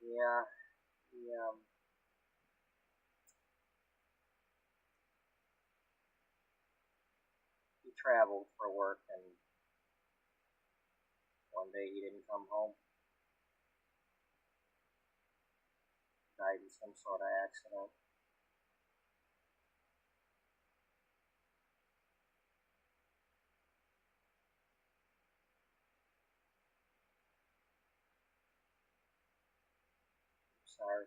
Yeah, he traveled for work, and one day he didn't come home. Died in some sort of accident. Sorry.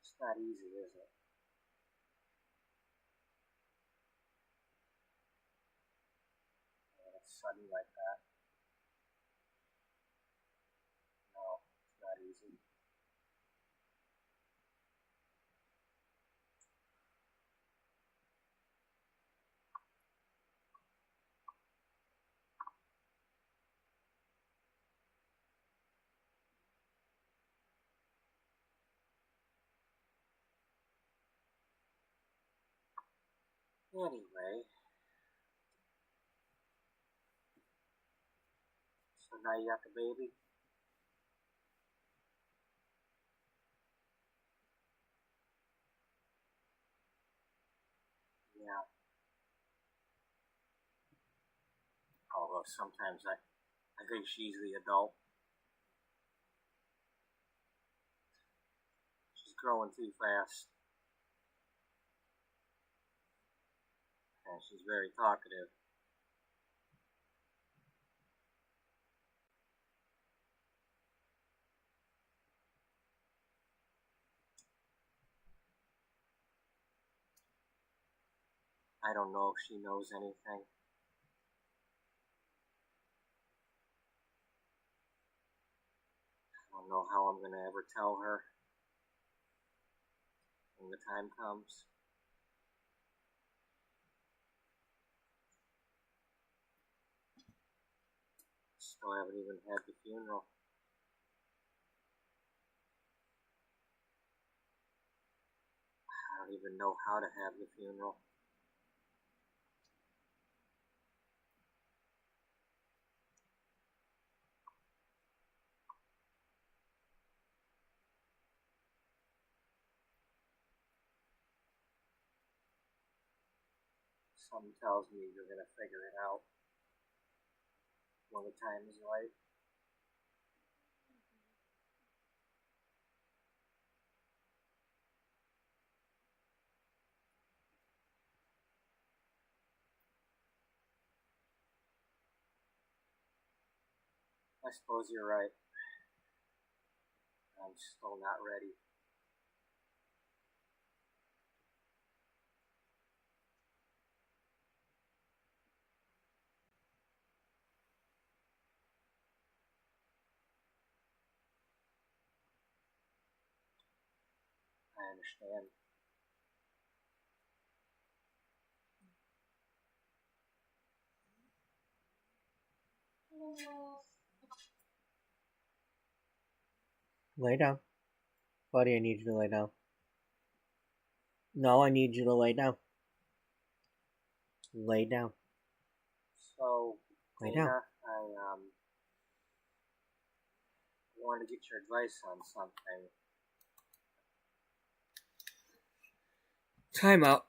It's not easy, is it? When it's sudden like that. No, it's not easy. Anyway, so now you got the baby? Yeah. Although sometimes I think she's the adult. She's growing too fast. And she's very talkative. I don't know if she knows anything. I don't know how I'm gonna ever tell her when the time comes. Still haven't even had the funeral. I don't even know how to have the funeral. Something tells me you're gonna figure it out when the time is right. I suppose you're right. I'm still not ready. I understand. Lay down. Buddy, I need you to lay down. No, I need you to lay down. Lay down. So, Lay down. Dana, I wanted to get your advice on something. Time out.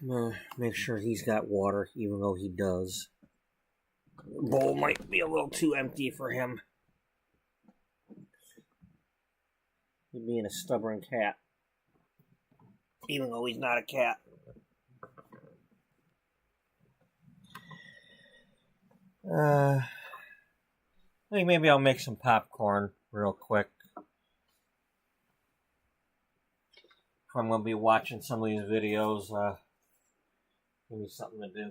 I'm gonna make sure he's got water, even though he does. The bowl might be a little too empty for him. He's being a stubborn cat. Even though he's not a cat. I think maybe I'll make some popcorn real quick. I'm going to be watching some of these videos. Give me something to do.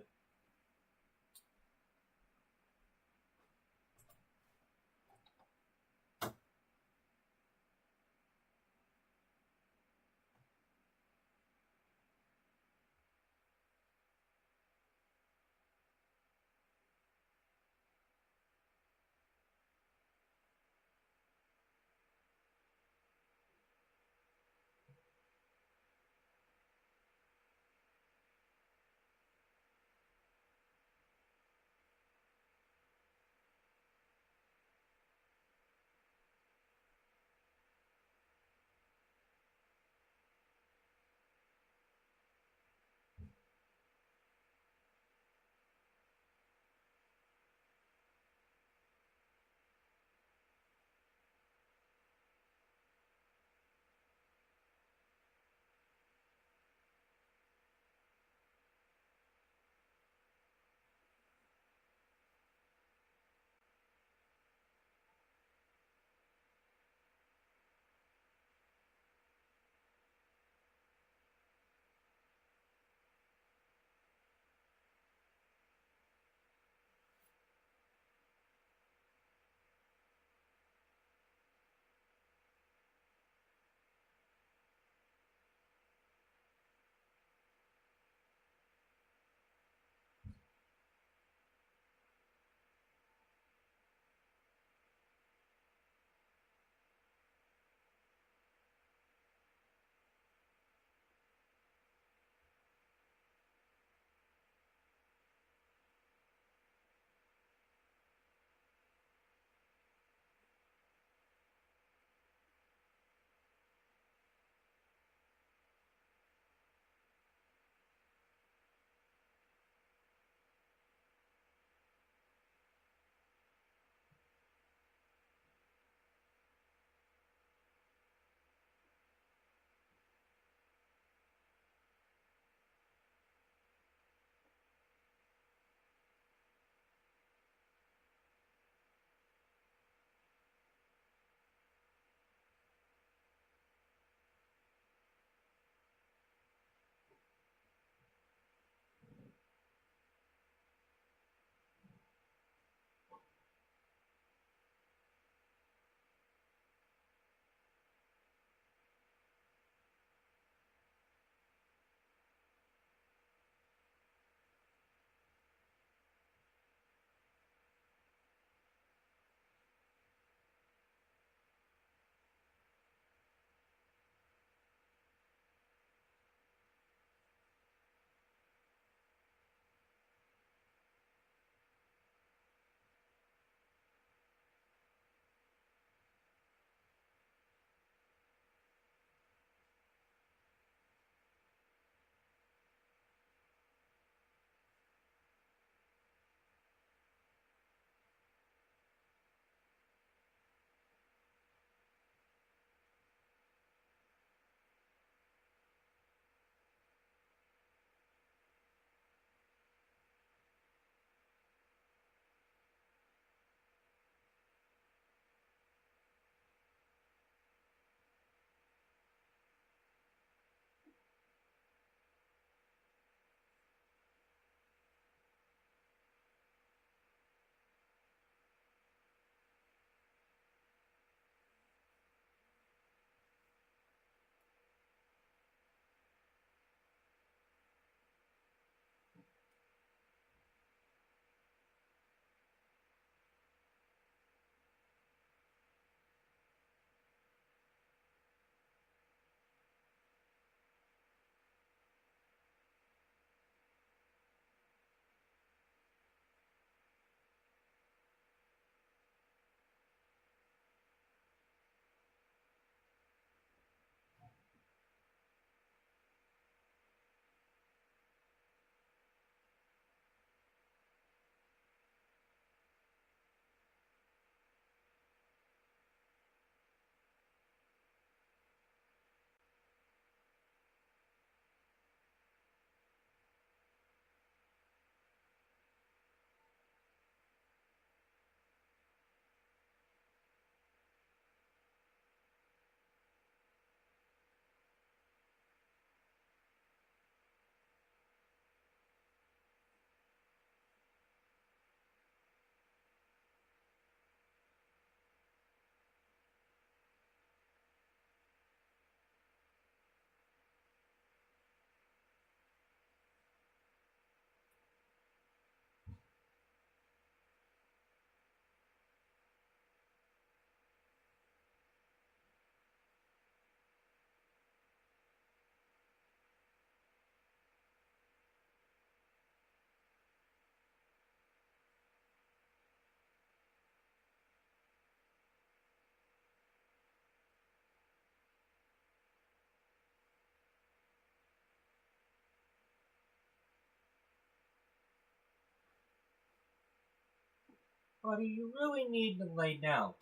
Buddy, you really need to lay down.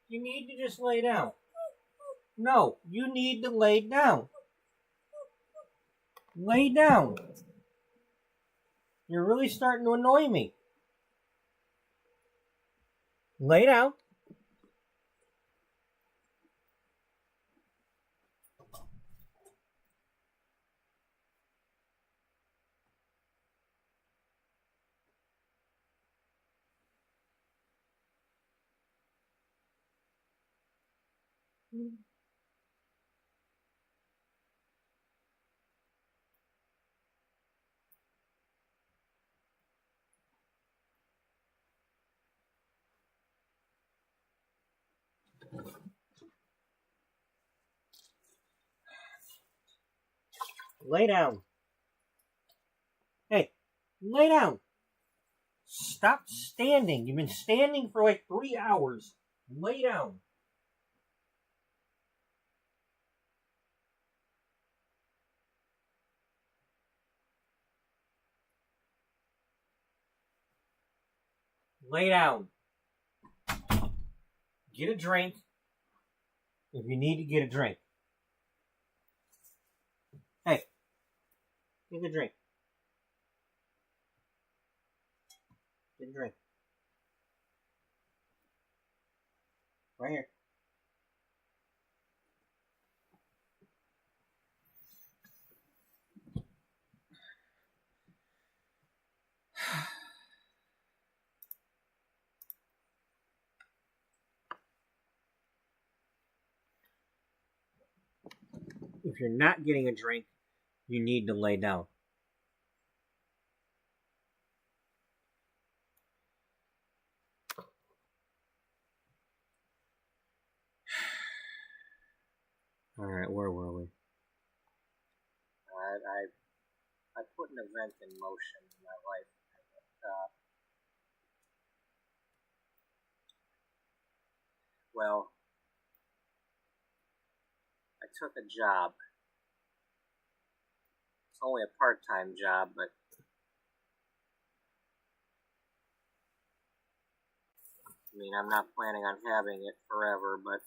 You need to just lay down. No, you need to lay down. Lay down. You're really starting to annoy me. Lay down. Lay down. Hey, lay down. Stop standing. You've been standing for like 3 hours. Lay down. Lay down. Get a drink if you need to get a drink. Hey, get a drink. Get a drink. Right here. If you're not getting a drink, you need to lay down. All right, where were we? I put an event in motion in my life. Well, I took a job. It's only a part-time job, but I mean, I'm not planning on having it forever, but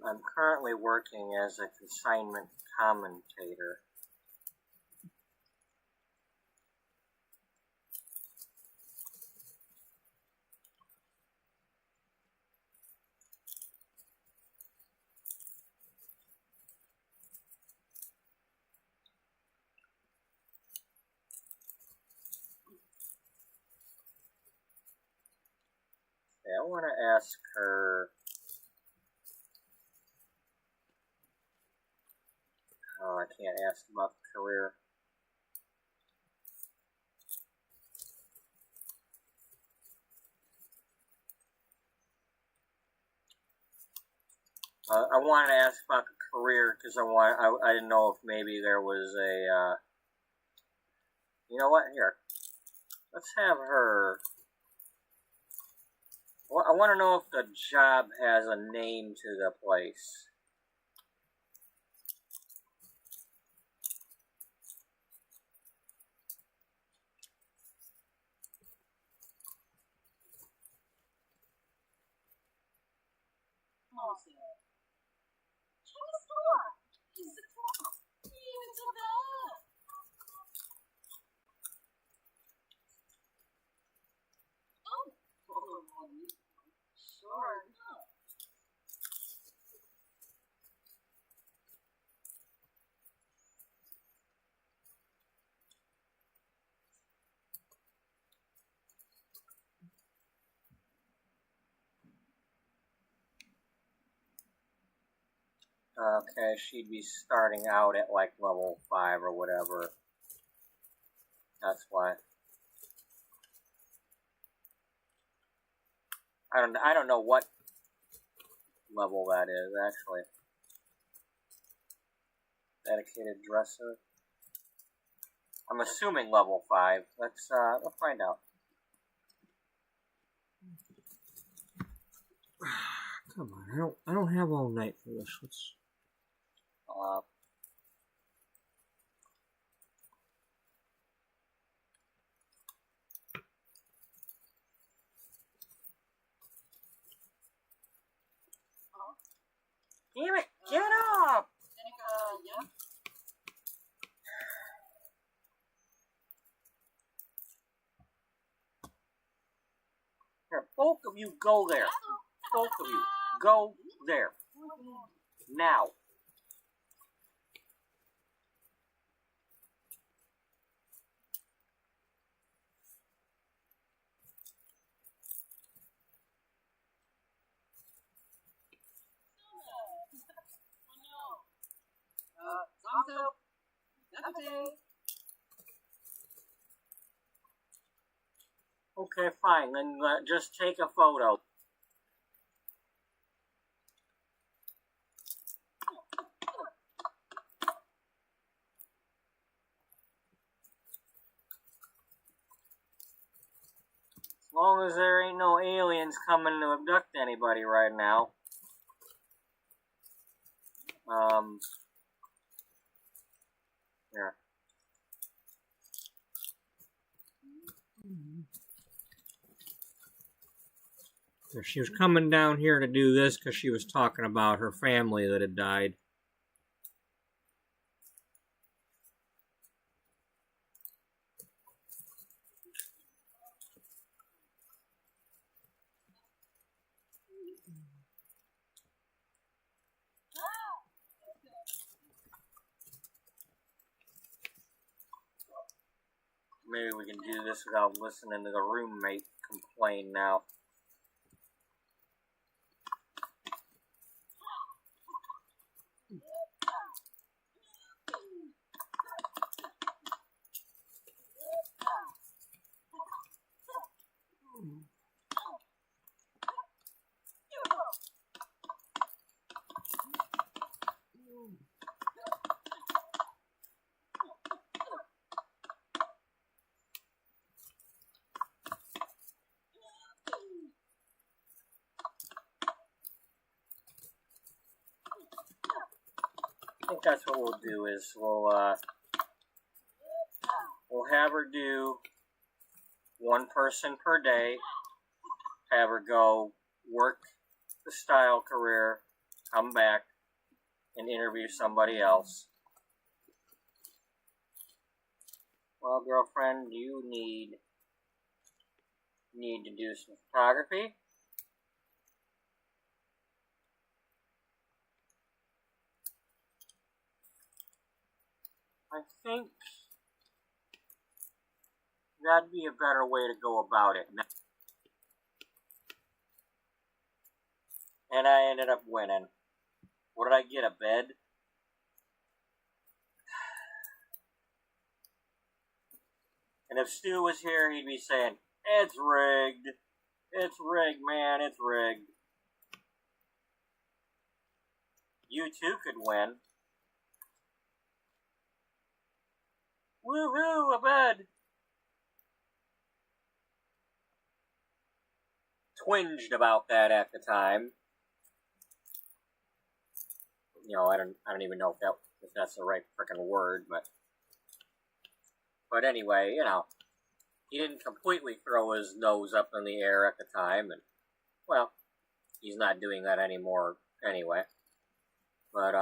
I'm currently working as a consignment commentator. Okay, I want to ask her. Oh, I can't ask about the career. I wanted to ask about the career because I didn't know if maybe there was a. You know what? Here, let's have her. Well, I want to know if the job has a name to the place. Okay, she'd be starting out at like level 5 or whatever. That's why. I don't know what level that is actually. Dedicated dresser. I'm assuming level 5. Let's find out. Come on, I don't have all night for this. Let's. Damn it, get up! Here, both of you go there. Both of you, go there. Now. Okay, fine. Then just take a photo. As long as there ain't no aliens coming to abduct anybody right now. Here. She was coming down here to do this because she was talking about her family that had died. Maybe we can do this without listening to the roommate complain now. I think that's what we'll do is we'll have her do one person per day, have her go work the style career, come back and interview somebody else. Well, girlfriend, you need to do some photography. I think that'd be a better way to go about it. And I ended up winning. What did I get, a bed? And if Stu was here, he'd be saying, it's rigged. It's rigged, man, it's rigged. You too could win. Woohoo, a bed! Twinged about that at the time. You know, I don't even know if that's the right frickin' word, but anyway, you know, he didn't completely throw his nose up in the air at the time, and well, he's not doing that anymore anyway. But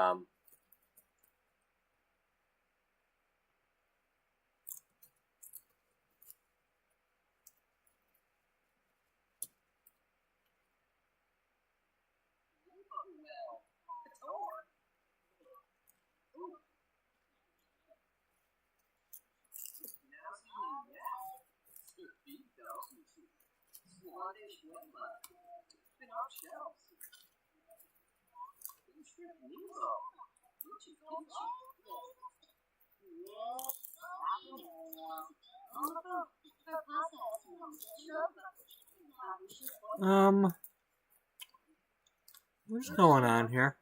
what's going on here?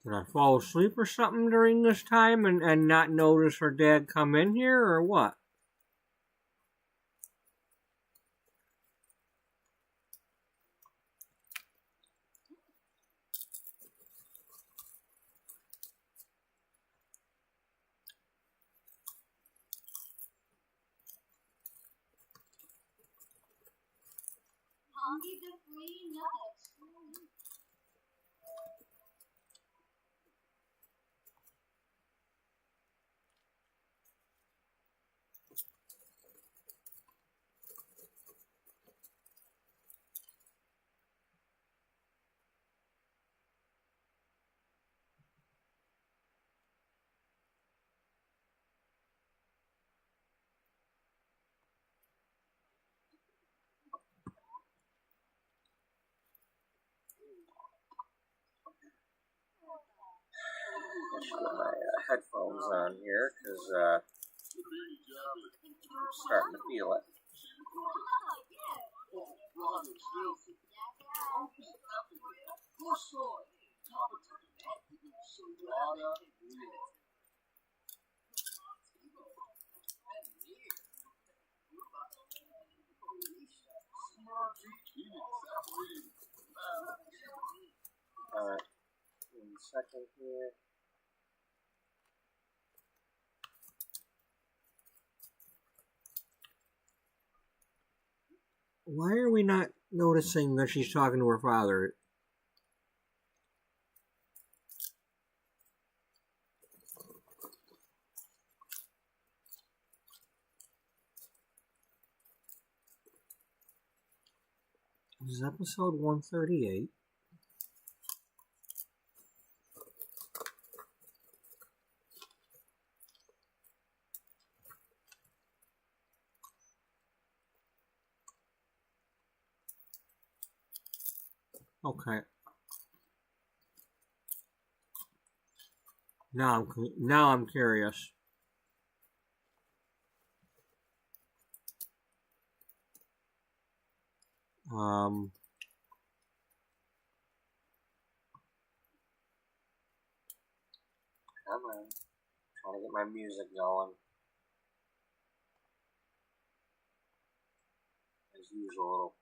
Did I fall asleep or something during this time and not notice her dad come in here, or what? I should get my headphones on here because I'm starting to feel it. Alright, one second here. Why are we not noticing that she's talking to her father? This is episode 138. Okay. Now I'm curious. Come on. Trying to get my music going. As usual.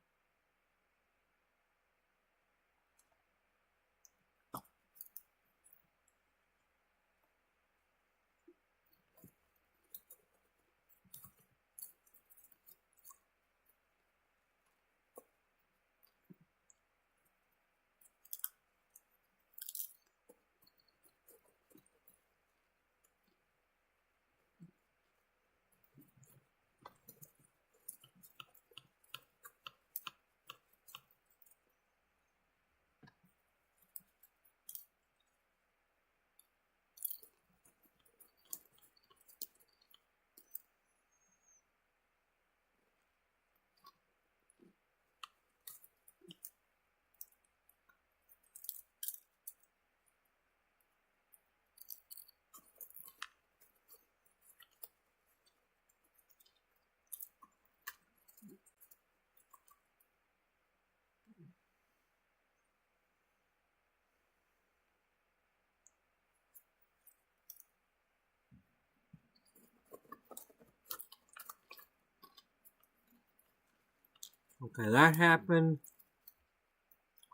Okay, that happened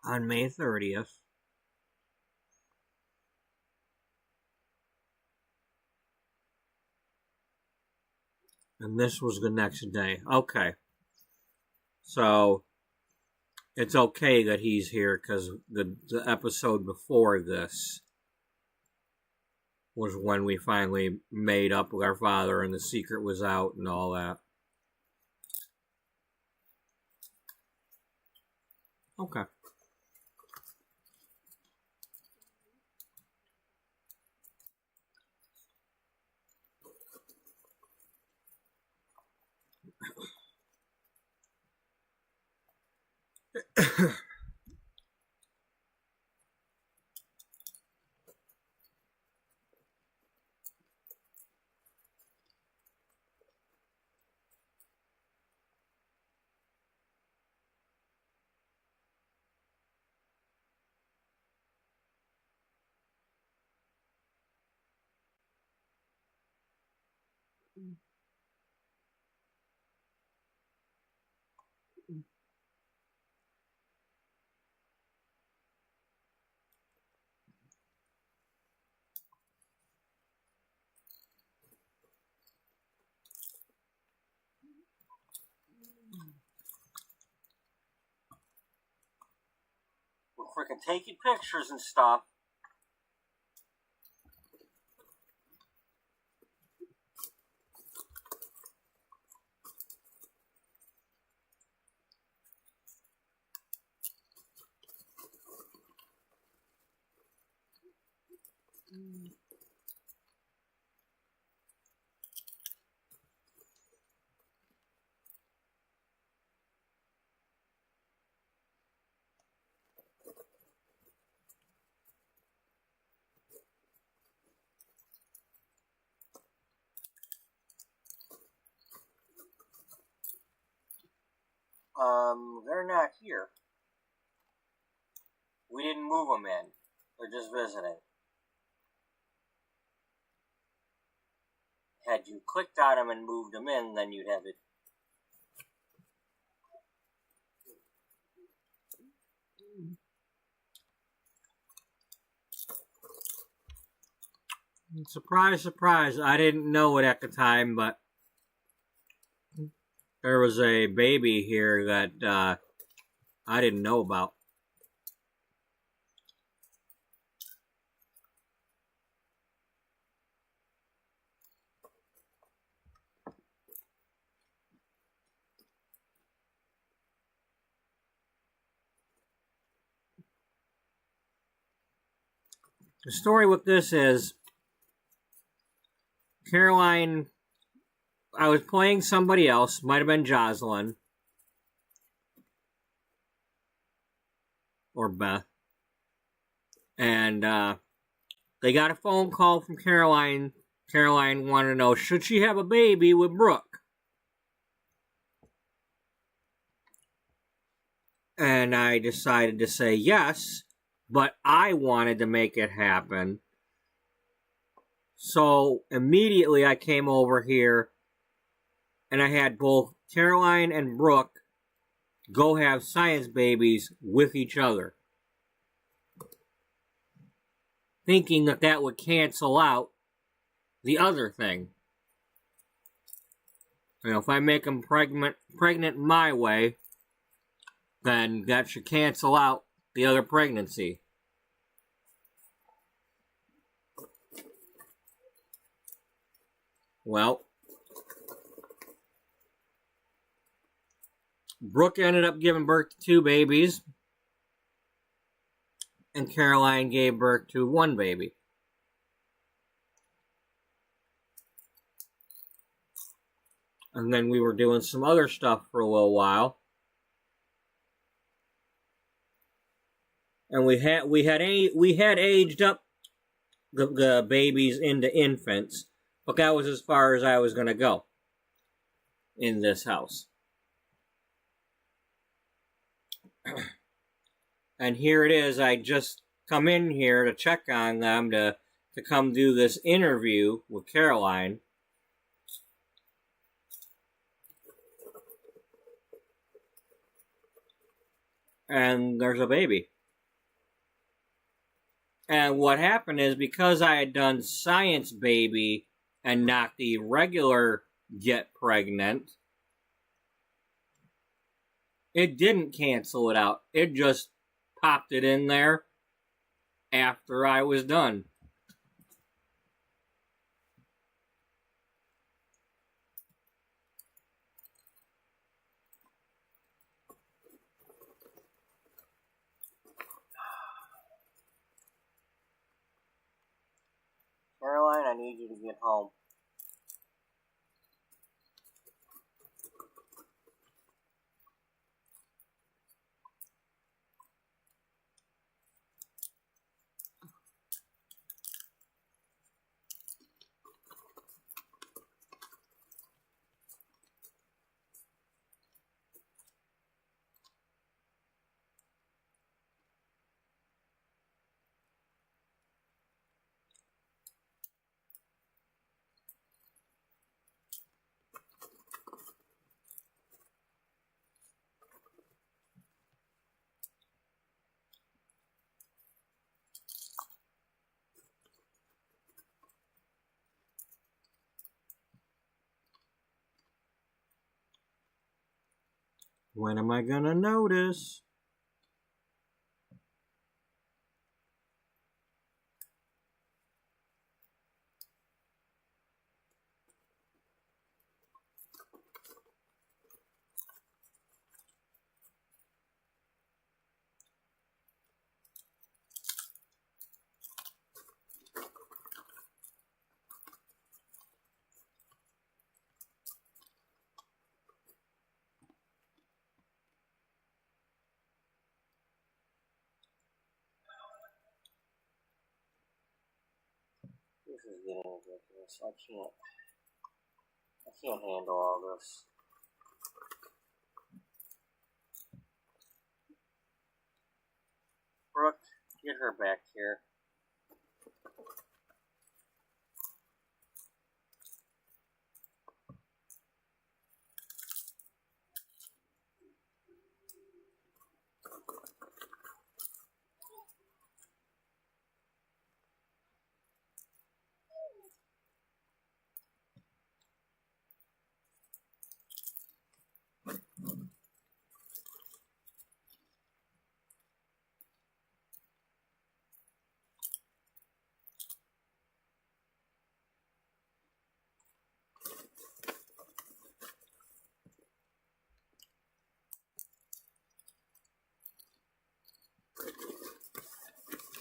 on May 30th. And this was the next day. Okay. So, it's okay that he's here because the episode before this was when we finally made up with our father and the secret was out and all that. Okay. freaking taking pictures and stuff. They're not here. We didn't move them in. They're just visiting. Had you clicked on them and moved them in, then you'd have it. Surprise, surprise. I didn't know it at the time, but there was a baby here that I didn't know about. The story with this is Caroline, I was playing somebody else, might have been Jocelyn or Beth, and they got a phone call from Caroline. Caroline wanted to know, should she have a baby with Brooke? And I decided to say yes, but I wanted to make it happen. So immediately I came over here and I had both Caroline and Brooke go have science babies with each other, thinking that that would cancel out the other thing. You know, if I make them pregnant my way, then that should cancel out the other pregnancy. Well, Brooke ended up giving birth to 2 babies, and Caroline gave birth to 1 baby. And then we were doing some other stuff for a little while. And we had aged up the babies into infants, but that was as far as I was going to go in this house. And here it is. I just come in here to check on them to come do this interview with Caroline. And there's a baby. And what happened is, because I had done Science Baby and not the regular Get Pregnant, it didn't cancel it out. It just popped it in there after I was done. Caroline, I need you to get home. When am I gonna notice? is getting ridiculous. I can't handle all this. Brooke, get her back here.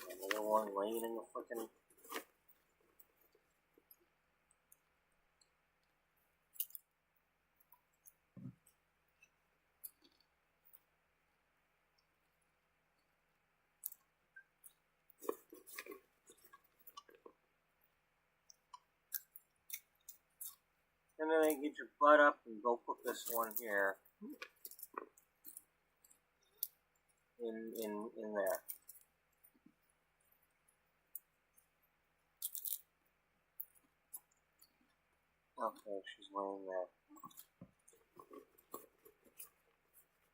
Another one laying in the frickin'... And then get your butt up and go put this one here. In there. Okay, she's laying there.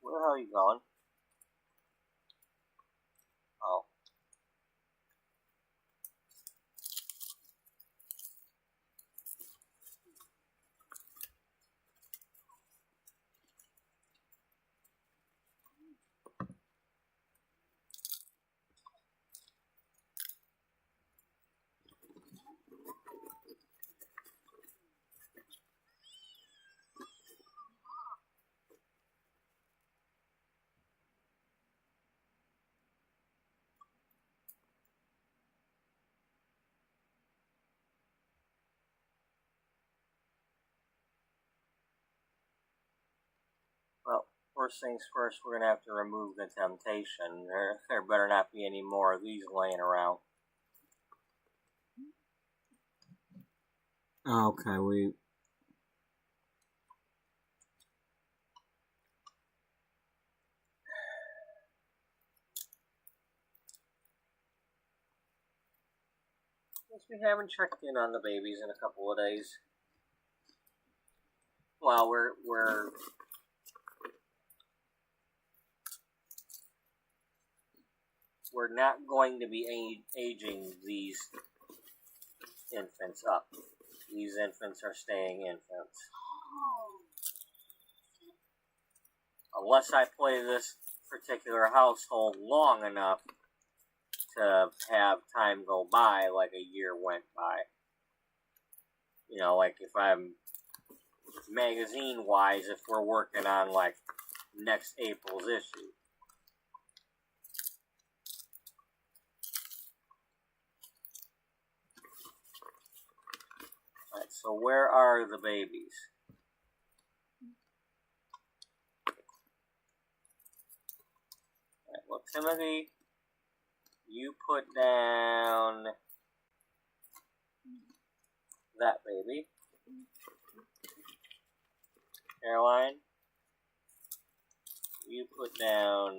Where the hell are you going? Oh. Well, first things first, we're going to have to remove the temptation. There better not be any more of these laying around. Okay, guess we haven't checked in on the babies in a couple of days. Well, we're not going to be aging these infants up. These infants are staying infants. Unless I play this particular household long enough to have time go by, like a year went by. You know, like if I'm magazine-wise, if we're working on like next April's issue. Alright, so where are the babies? Alright, well, Timothy, you put down that baby. Caroline, you put down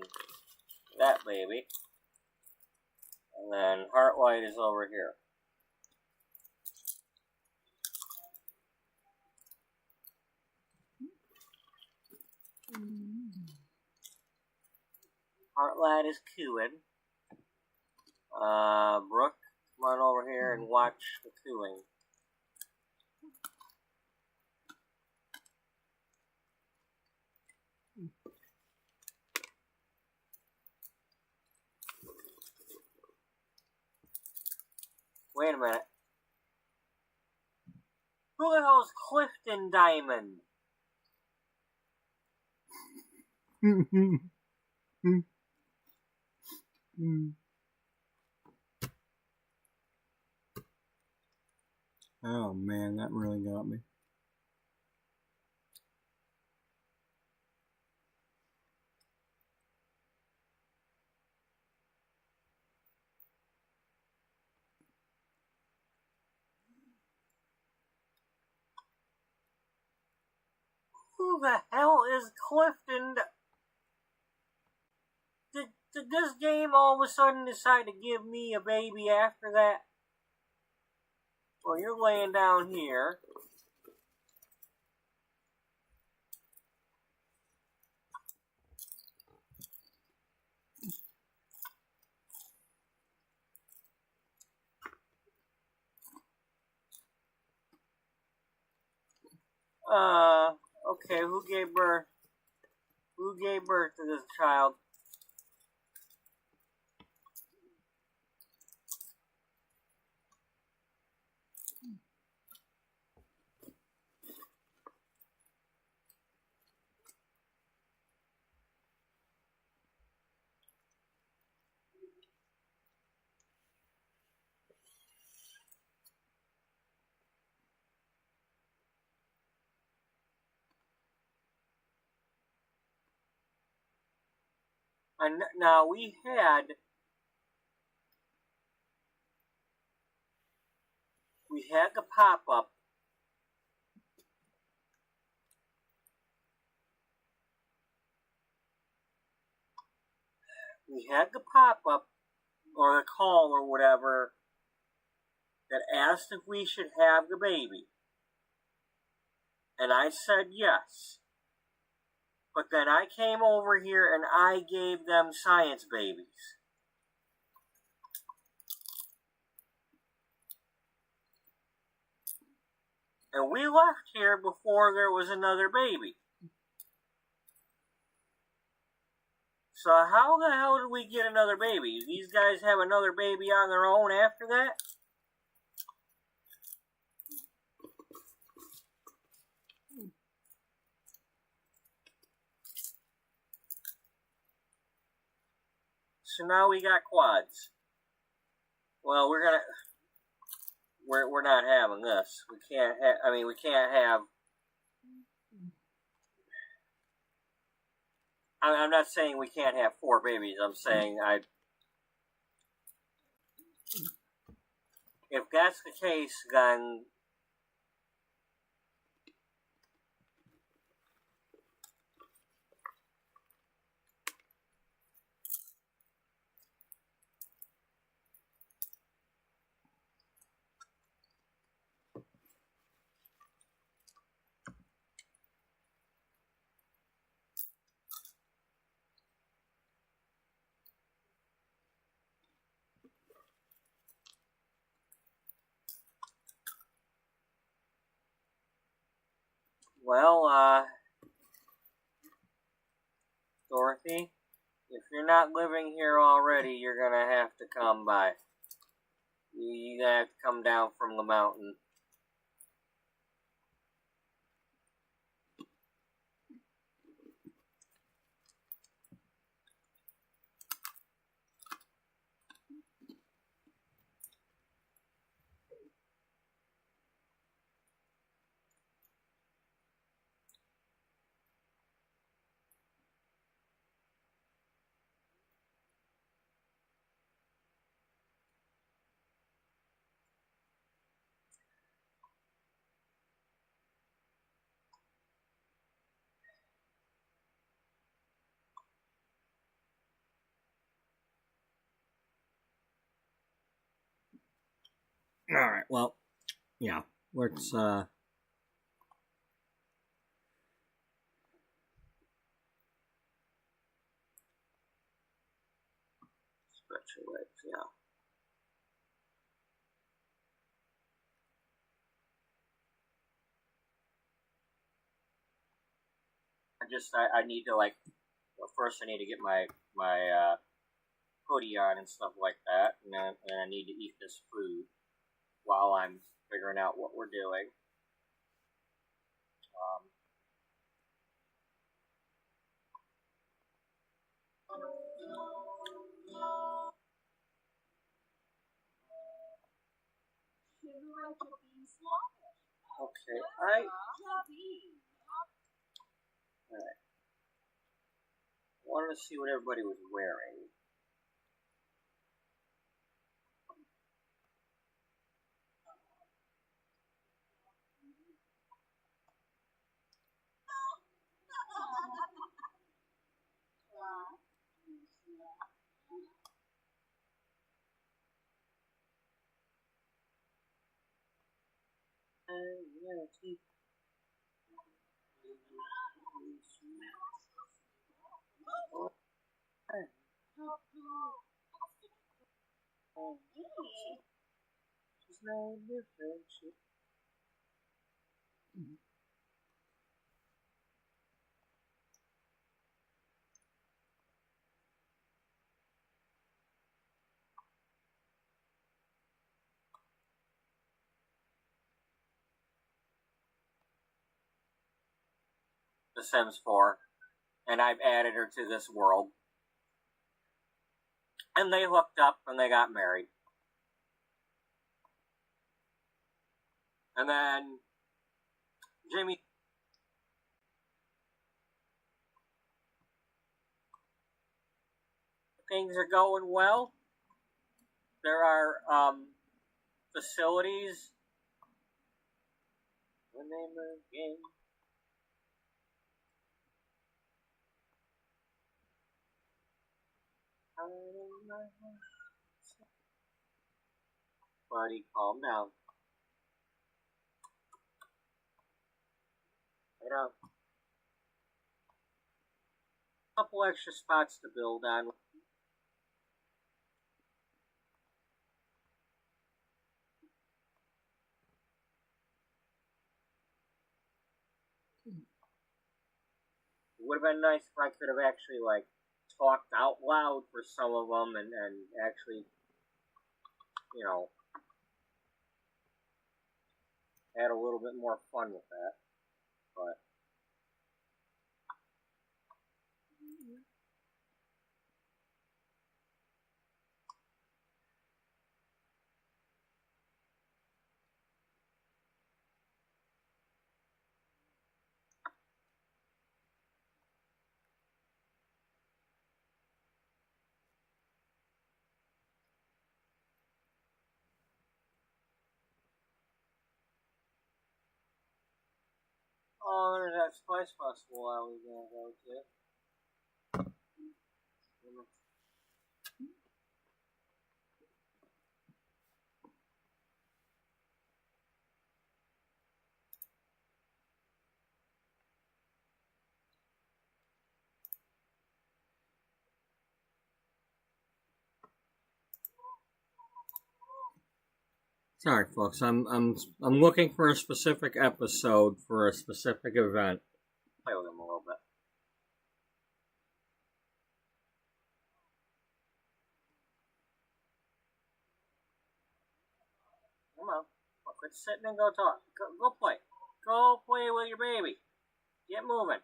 that baby. And then Heartlight is over here. Heartlight is cooing. Brooke, come on over here and watch the cooing. Wait a minute. Who the hell is Clifton Diamond? Oh man, that really got me. Who the hell is Clifton? Did this game all of a sudden decide to give me a baby after that? Well, you're laying down here. Okay, who gave birth? Who gave birth to this child? And now we had the pop-up. We had the pop-up, or the call, or whatever, that asked if we should have the baby. And I said yes. But then I came over here and I gave them science babies. And we left here before there was another baby. So how the hell did we get another baby? These guys have another baby on their own after that? So now we got quads. Well, we're not having this. We can't we can't have. I'm not saying we can't have 4 babies. I'm saying if that's the case, then well, Dorothy, if you're not living here already, you're gonna have to come by. You're gonna have to come down from the mountain. Alright, well, yeah. Let's stretch your legs, yeah. I need to, like, well, first I need to get my hoodie on and stuff like that, and then I need to eat this food while I'm figuring out what we're doing. Okay, alright. Wanted to see what everybody was wearing. The Sims 4, and I've added her to this world. And they hooked up and they got married. And then Jimmy things are going well. There are facilities when they move in. Buddy, calm down. Right up. A couple extra spots to build on. It would have been nice if I could have actually, like, talked out loud for some of them and actually, you know, had a little bit more fun with that. But oh, there's that Spice Festival I was gonna go to. Sorry, folks. I'm looking for a specific episode for a specific event. Play with them a little bit. Come on. Quit sitting and go talk. Go play. Go play with your baby. Get moving.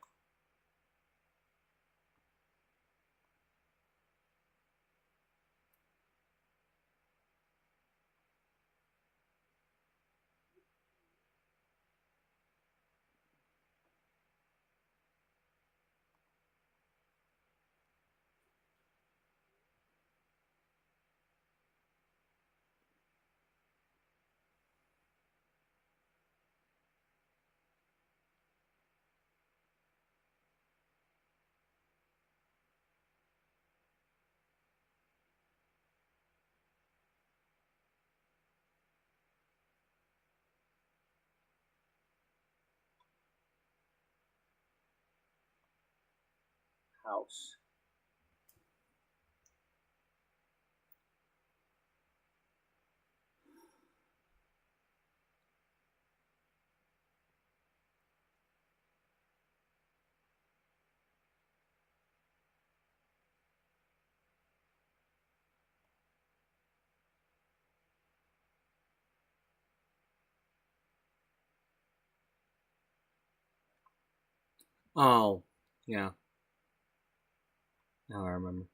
House. Oh, yeah. Now I remember.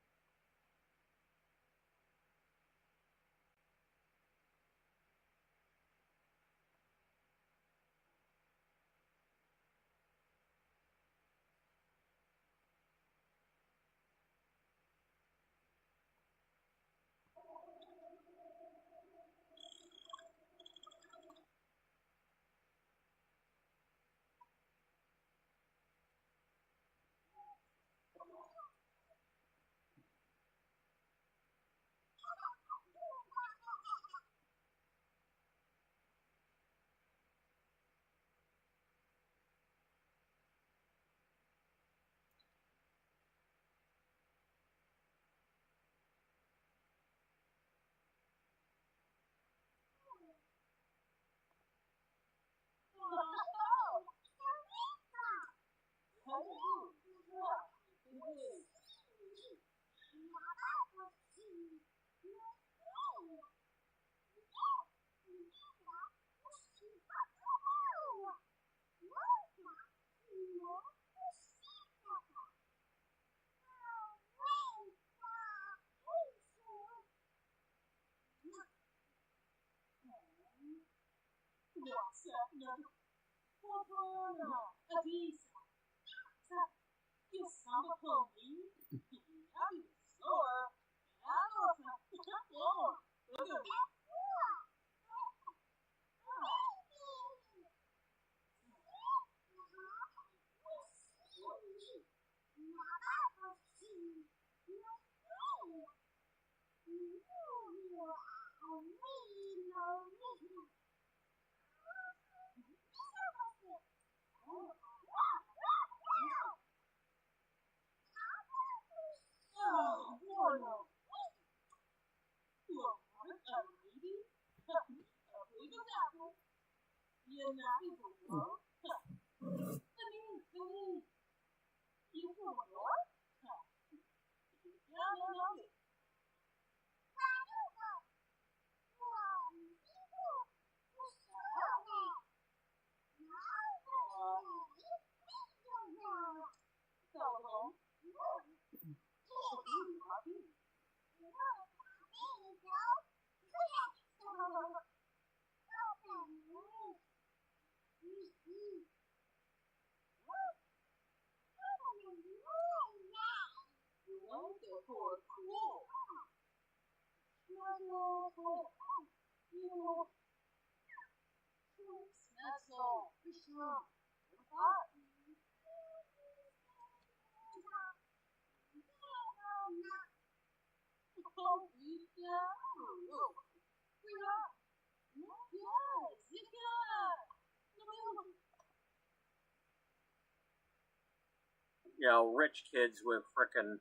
You know, rich kids with frickin'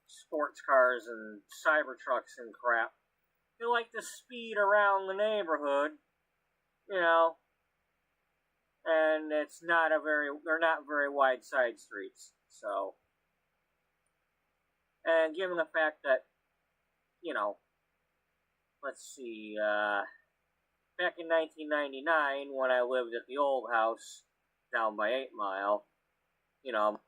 sports cars and Cybertrucks and crap. They like to speed around the neighborhood, you know, and they're not very wide side streets, so. And given the fact that, you know, let's see, back in 1999 when I lived at the old house down by 8 Mile, you know,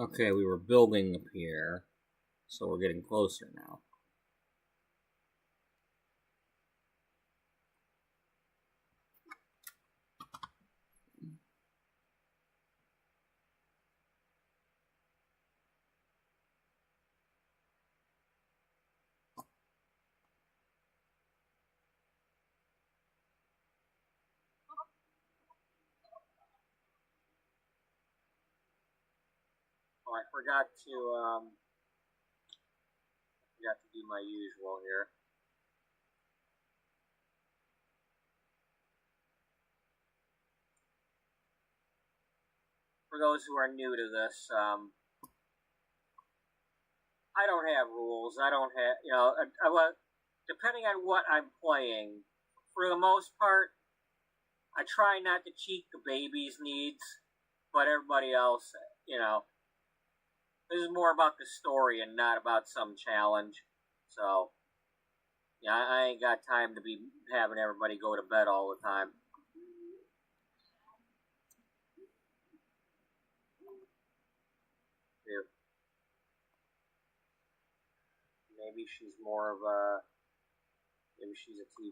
Okay, we were building up here, so we're getting closer now. oh, I forgot to do my usual here. For those who are new to this, I don't have rules. I don't have, you know, depending on what I'm playing, for the most part, I try not to cheat the baby's needs, but everybody else, you know, this is more about the story and not about some challenge. So, yeah, I ain't got time to be having everybody go to bed all the time. Yeah. Maybe she's more of a, maybe she's a T.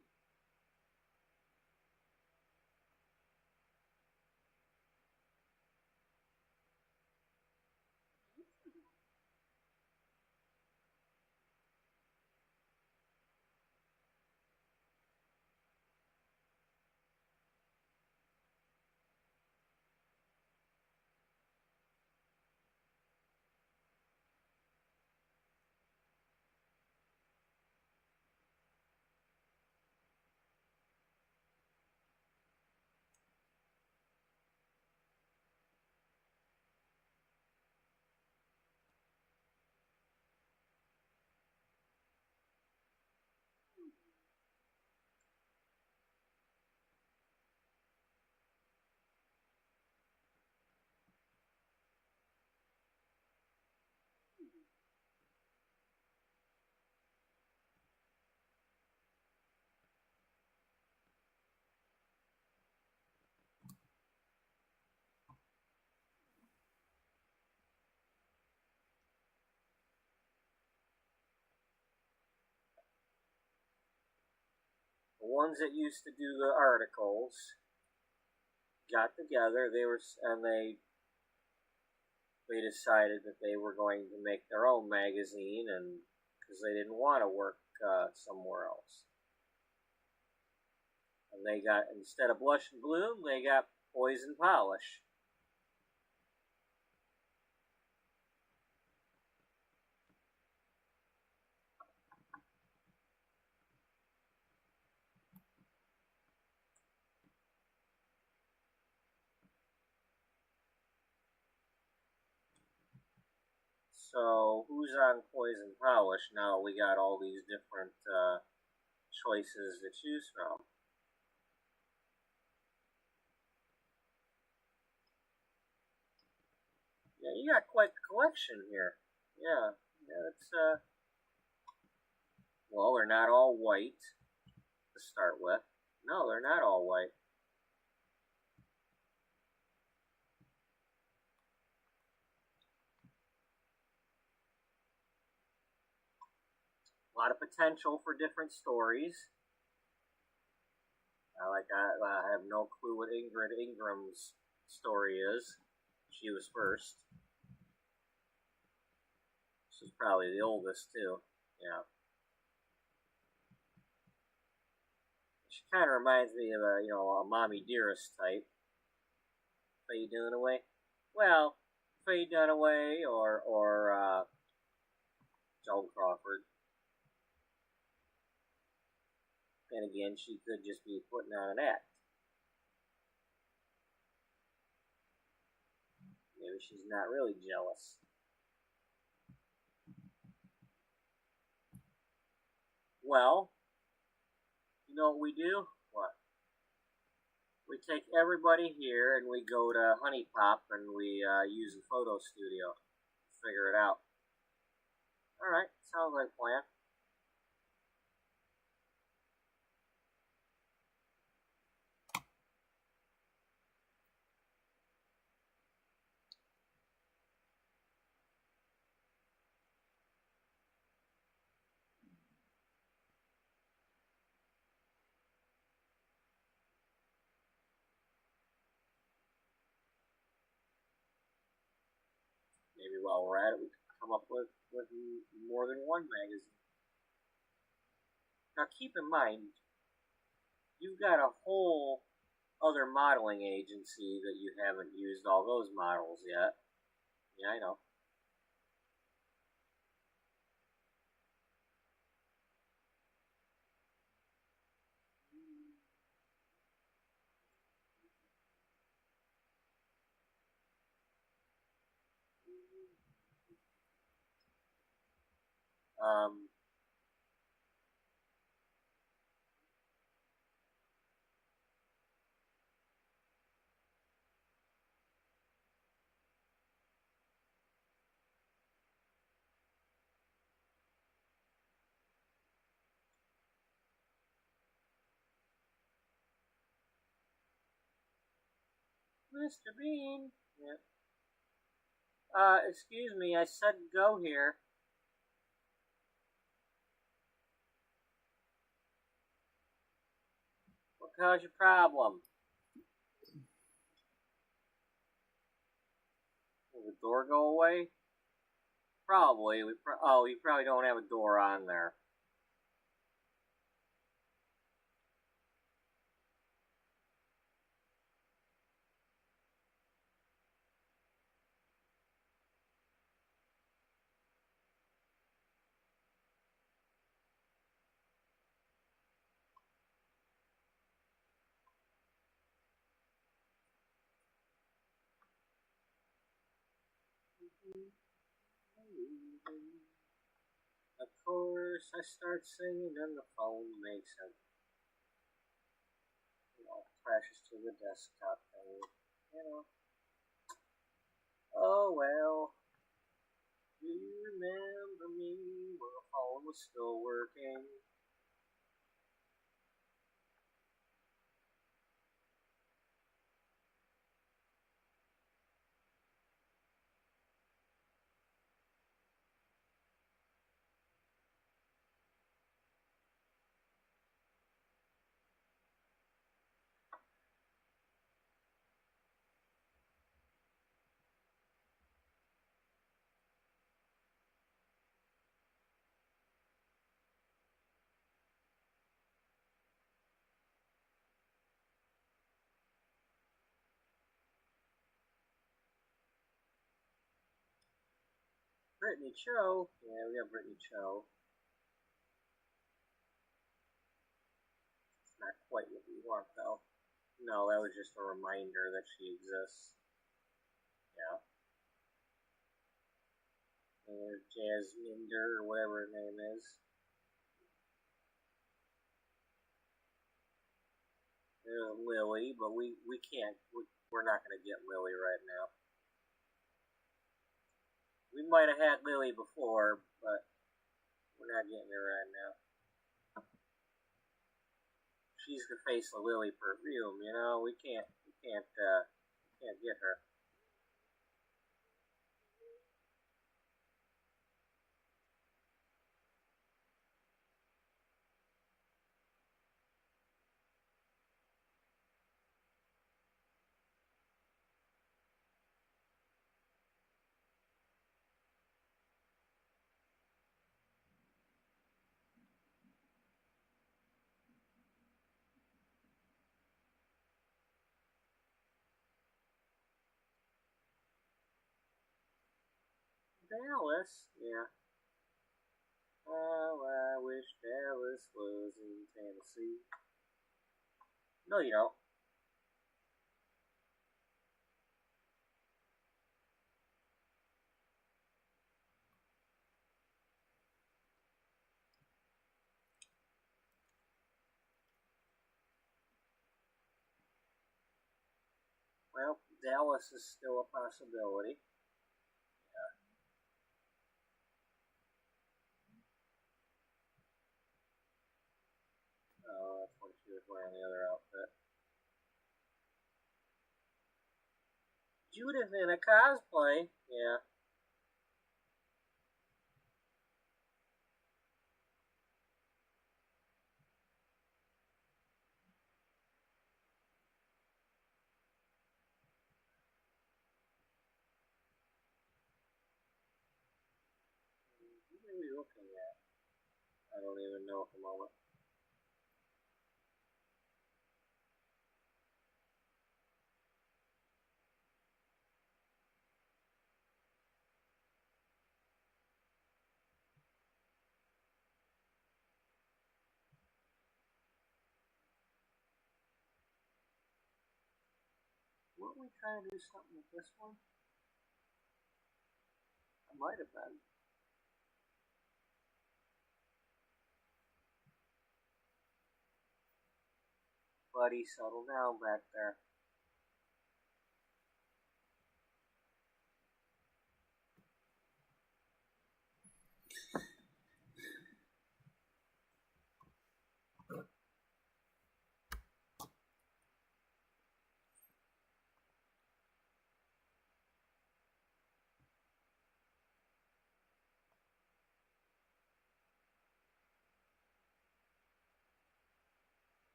ones that used to do the articles got together. They decided that they were going to make their own magazine, and because they didn't want to work somewhere else. And they got, instead of Blush and Bloom, they got Poison Polish. So, who's on Poison Polish? Now we got all these different choices to choose from. Yeah, you got quite the collection here. Yeah, it's well, they're not all white to start with. No, they're not all white. A lot of potential for different stories. I have no clue what Ingrid Ingram's story is. She was first. She's probably the oldest too. Yeah. She kind of reminds me of a Mommy Dearest type. Faye Dunaway. Well, Faye Dunaway or Joan Crawford. And again, she could just be putting on an act. Maybe she's not really jealous. Well, you know what we do? What? We take everybody here and we go to Honey Pop and we use a photo studio to figure it out. Alright, sounds like a plan. Maybe while we're at it, we can come up with more than one magazine. Now keep in mind, you've got a whole other modeling agency that you haven't used all those models yet. Yeah, I know. Um, Mr. Bean. Yeah. Excuse me, I said go here. What caused your problem? Will the door go away? Probably. You probably don't have a door on there. Of course, I start singing and the phone makes a, crashes to the desktop thing, Oh well, do you remember me when the phone was still working? Brittany Cho. Yeah, we got Brittany Cho. It's not quite what we want, though. No, that was just a reminder that she exists. Yeah. And Jasminder, or whatever her name is. There's Lily, but we can't. We're not going to get Lily right now. We might have had Lily before, but we're not getting her right now. She's the face of Lily perfume, you know. We can't get her. Dallas, yeah. Oh, I wish Dallas was in Tennessee. No, you don't. Well, Dallas is still a possibility. Yeah. Oh, that's when she was wearing the other outfit. Judith in a cosplay. Yeah. What are we looking at? I don't even know at the moment. Weren't we trying to do something with this one? I might have been. Buddy, settle down back there.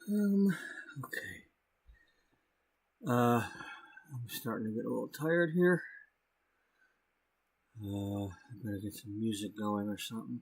Okay. I'm starting to get a little tired here. I better get some music going or something.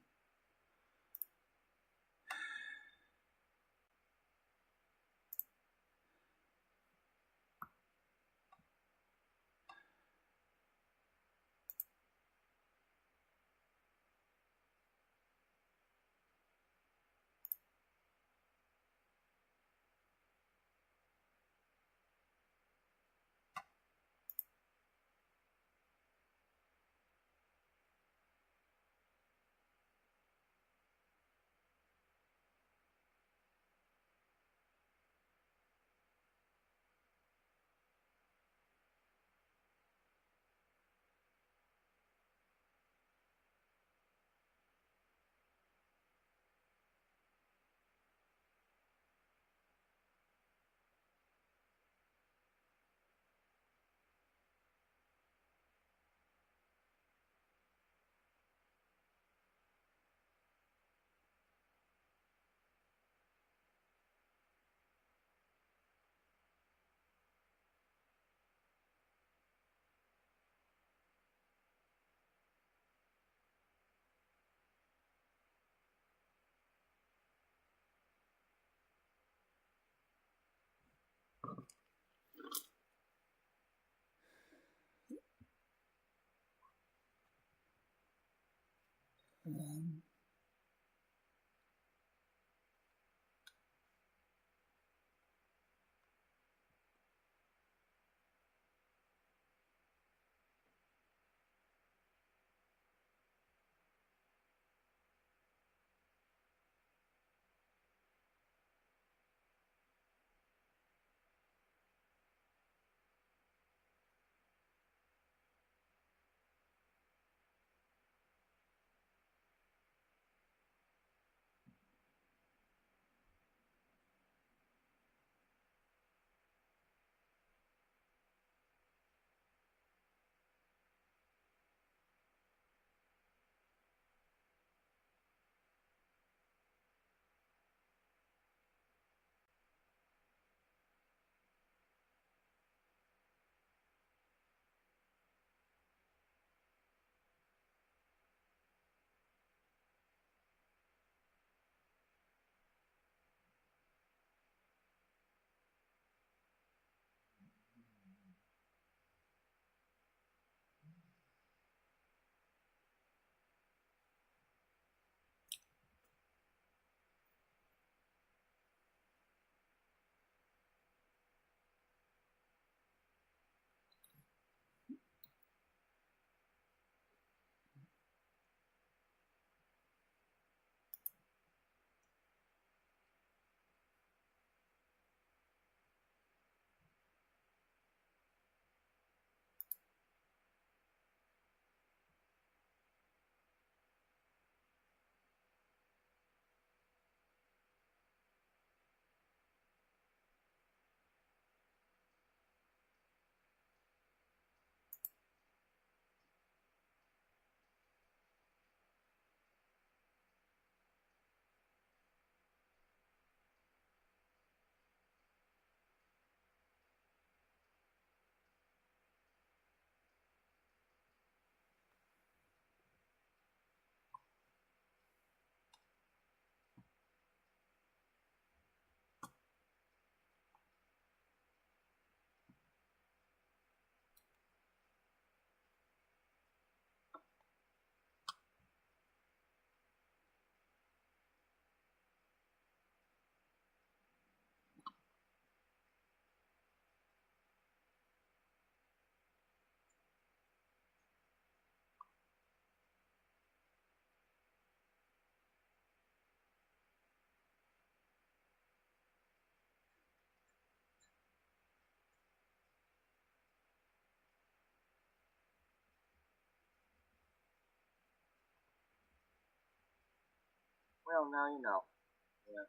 Well, now you know. Yeah.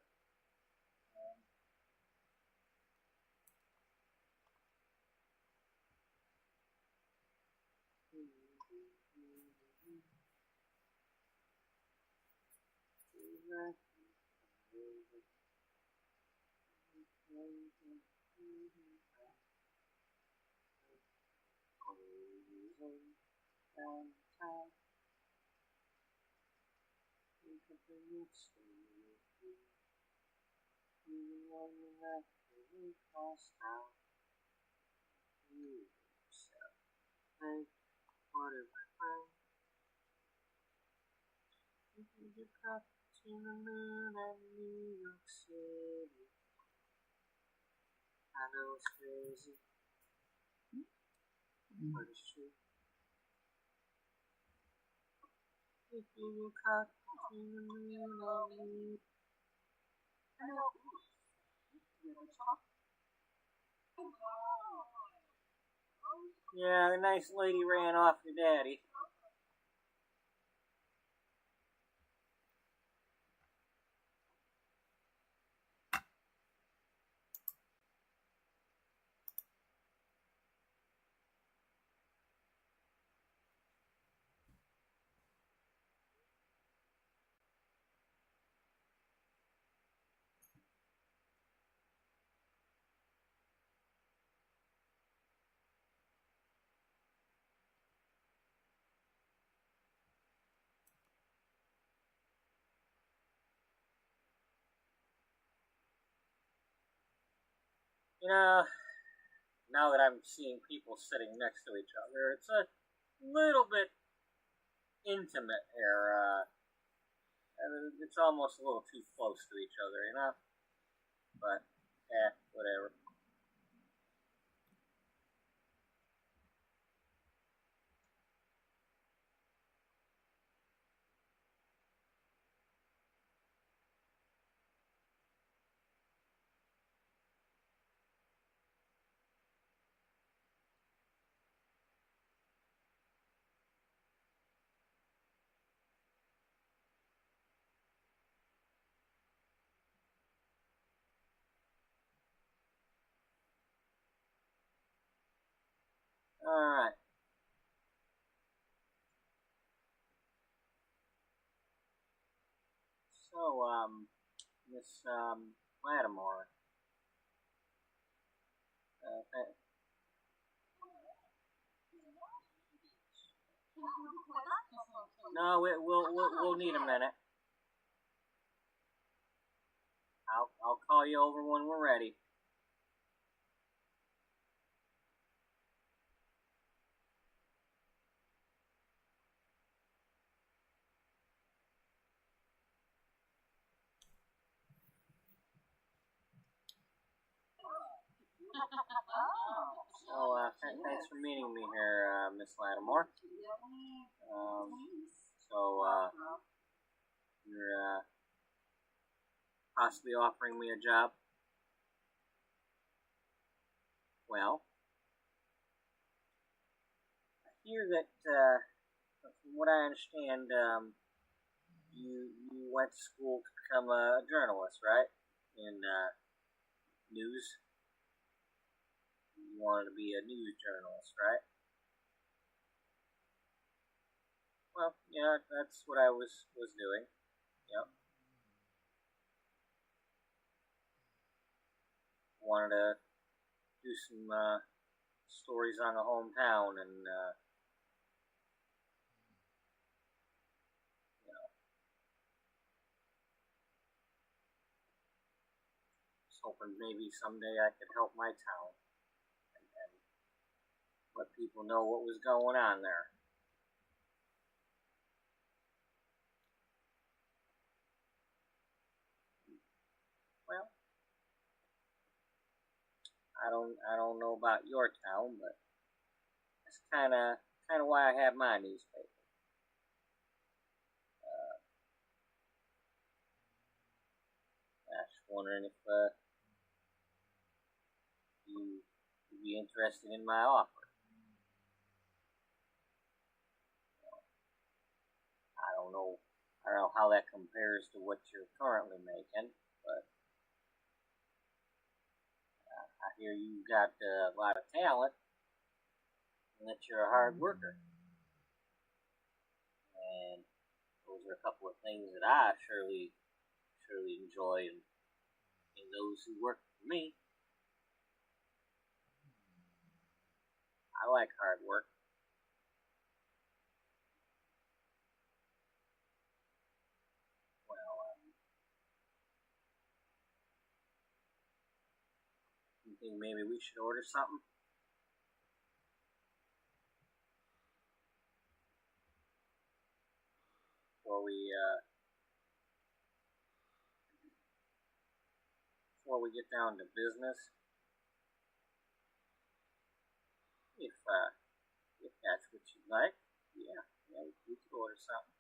To the moon and New York City. I know it's crazy, but it's true. If you get caught between the moon and me. Yeah, the nice lady ran off your daddy. You know, now that I'm seeing people sitting next to each other, it's a little bit intimate here. It's almost a little too close to each other, you know? But, whatever. Alright. So, Miss, Lattimore. No, we'll need a minute. I'll call you over when we're ready. So, thanks for meeting me here, Miss Lattimore. You're, possibly offering me a job? Well, I hear that, from what I understand, you went to school to become a journalist, right? In, news? You wanted to be a news journalist, right? Well, yeah, that's what I was doing. Yep. Wanted to do some stories on the hometown and you know, just hoping maybe someday I could help my town and let people know what was going on there. Well, I don't know about your town, but that's kind of why I have my newspaper. I was just wondering if you would be interested in my offer. I don't know how that compares to what you're currently making, but I hear you've got a lot of talent and that you're a hard worker. And those are a couple of things that I surely enjoy in those who work Me, I like hard work. Well, you think maybe we should order something? Before we get down to business? If that's what you'd like, yeah, we could order something.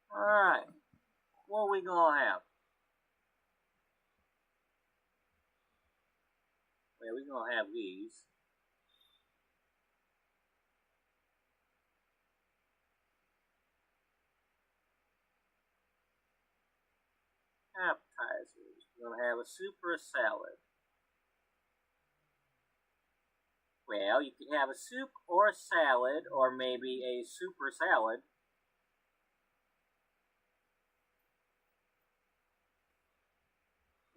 All right, what we gonna have? Well, we gonna have these. Appetizers. We're gonna have a soup or a salad. Well, you could have a soup or a salad, or maybe a soup or salad.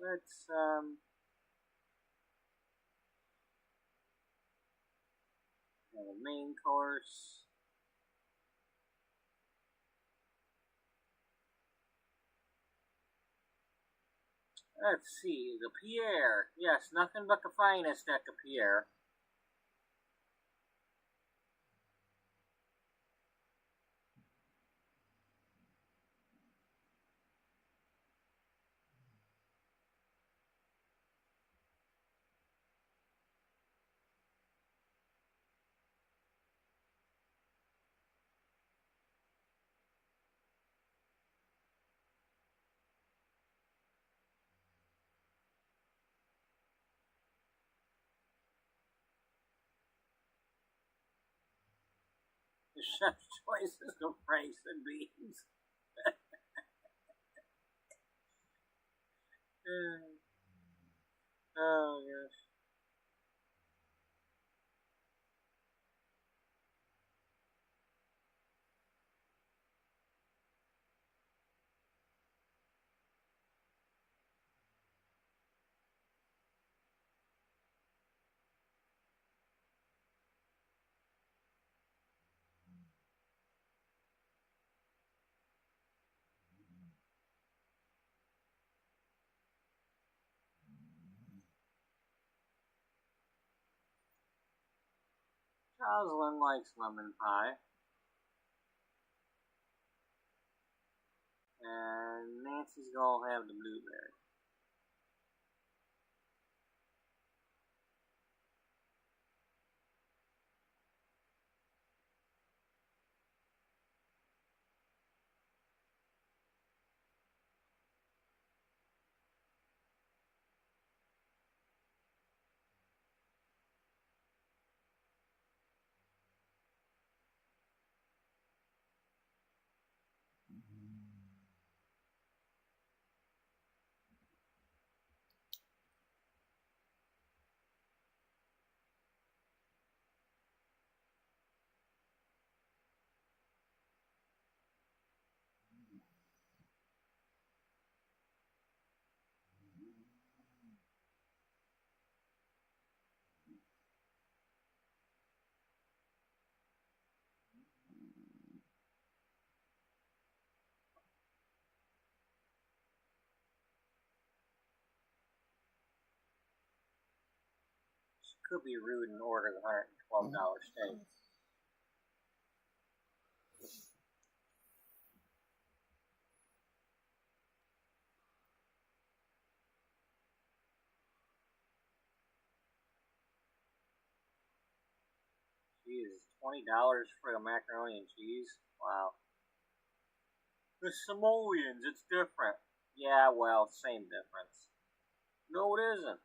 Let's have a main course. Let's see, the Pierre. Yes, nothing but the finest at the Pierre. The chef's choices of rice and beans. Oh, gosh. Jocelyn likes lemon pie. And Nancy's gonna have the blueberry. She could be rude and order the $112 steak. Jeez, $20 for the macaroni and cheese? Wow. The Samoans, it's different. Yeah, well, same difference. No, it isn't.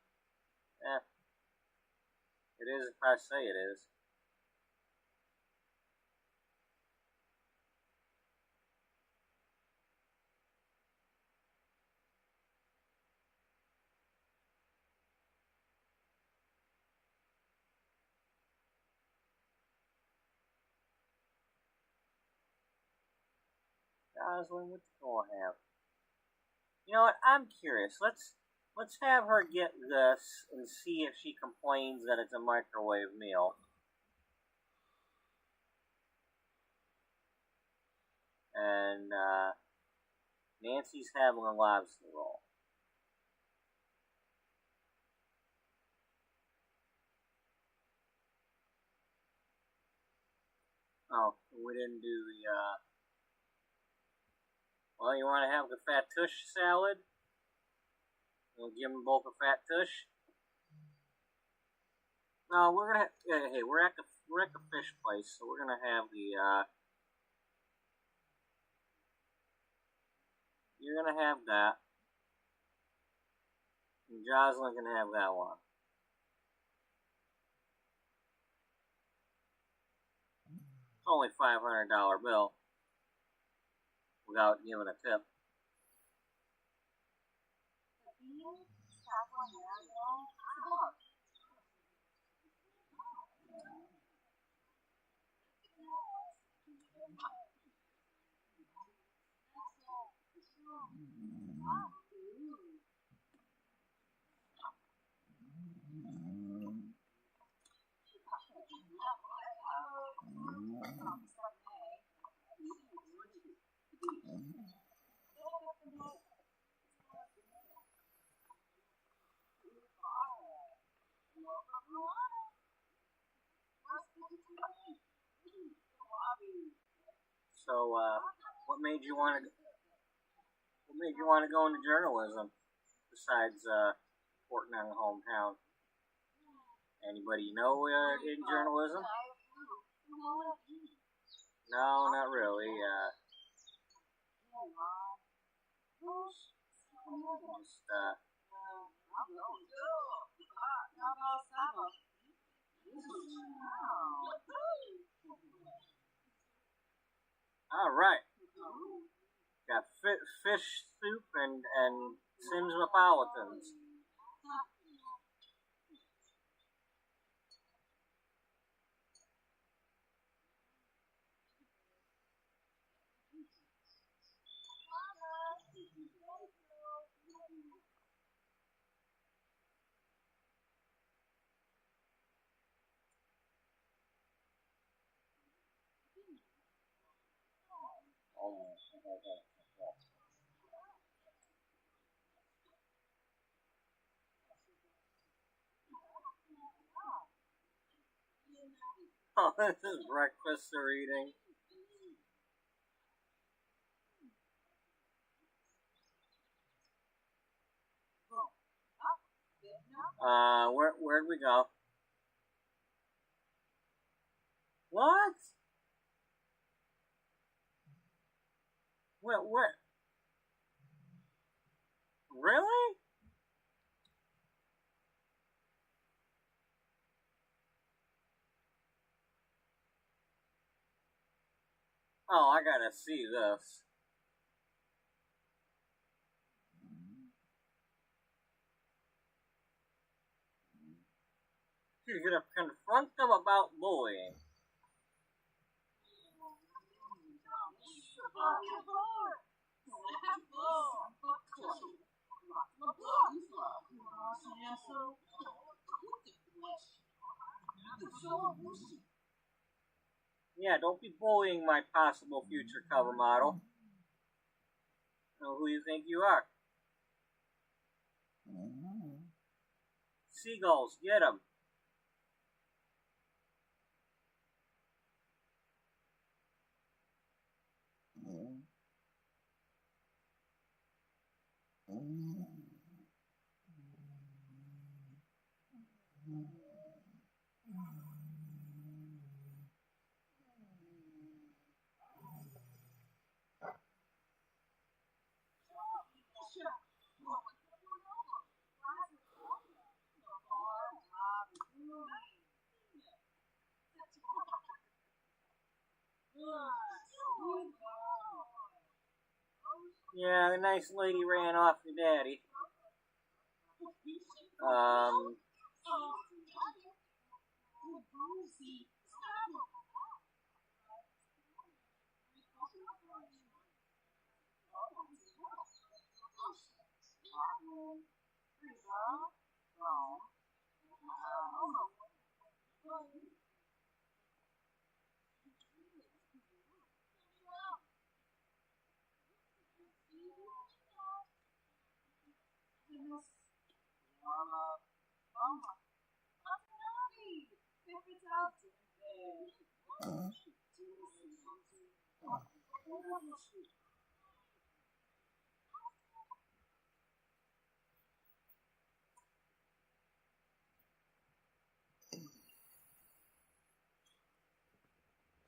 Eh, it is if I say it is. Gosling, what you gonna have? You know what? I'm curious. Let's have her get this and see if she complains that it's a microwave meal. And Nancy's having a lobster roll. Oh, we didn't do the. Well, you want to have the fat tush salad? We'll give them both a fat tush. No, we're gonna. Hey, we're at the fish place, so we're gonna have the. You're gonna have that, and Jocelyn can have that one. It's only $500 bill without giving a tip. So, what made you want to? What made you want to go into journalism besides working on the hometown? Anybody you know in journalism? No, not really. Just all right. Got fish soup and Sims Napolitans. Oh, this is breakfast they're eating. Where'd we go? What? Where? Really? Oh, I gotta see this. You're gonna confront them about bullying. Yeah, don't be bullying my possible future cover model. Know who you think you are. Seagulls, get them. Yeah, the nice lady ran off with daddy.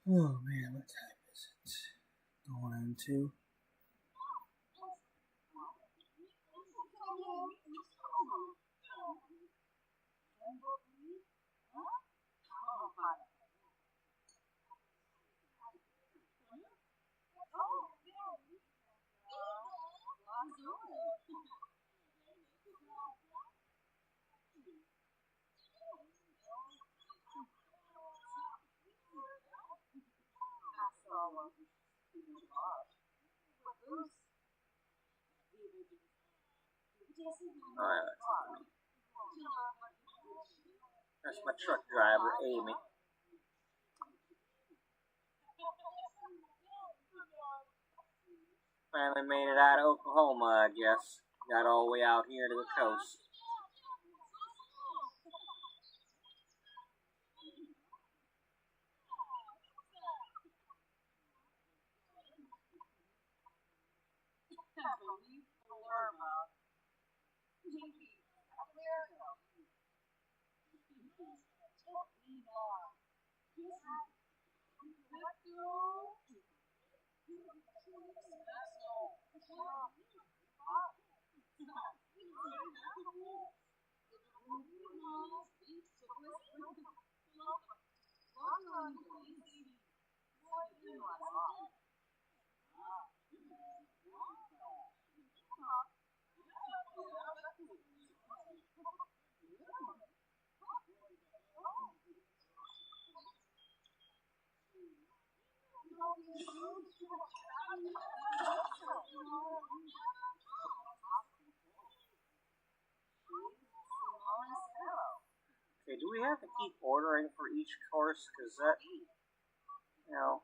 Oh man, what time is it? Going on 2. Alright. That's my truck driver, Amy. Finally made it out of Oklahoma, I guess. Got all the way out here to the coast. Okay, do we have to keep ordering for each course? Because that, you know...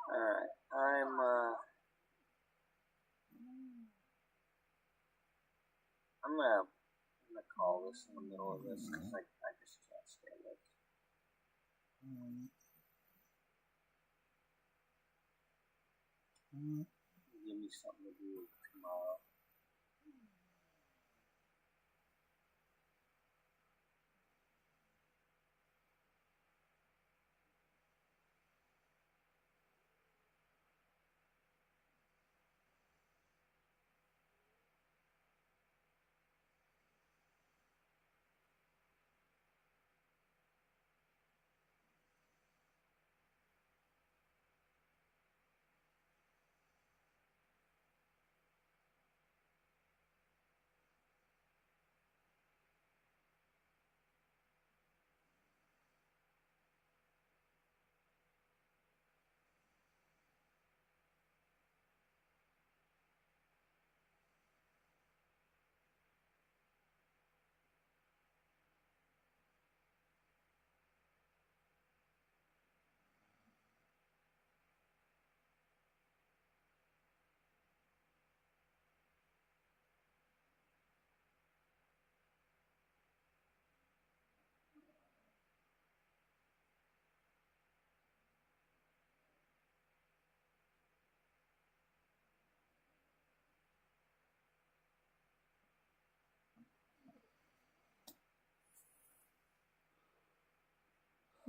Alright, I'm gonna call this in the middle of this because I just can't stand it. Give me something to do tomorrow.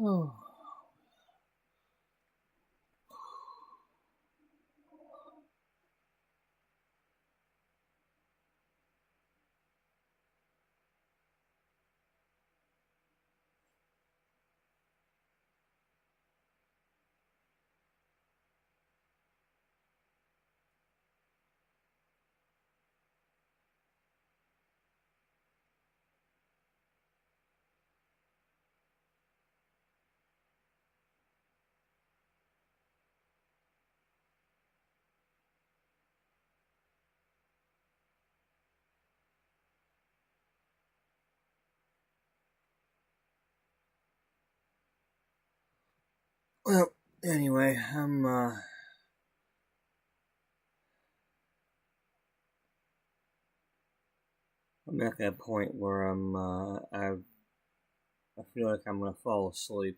Oh. Well, anyway, I'm at that point where I feel like I'm gonna fall asleep.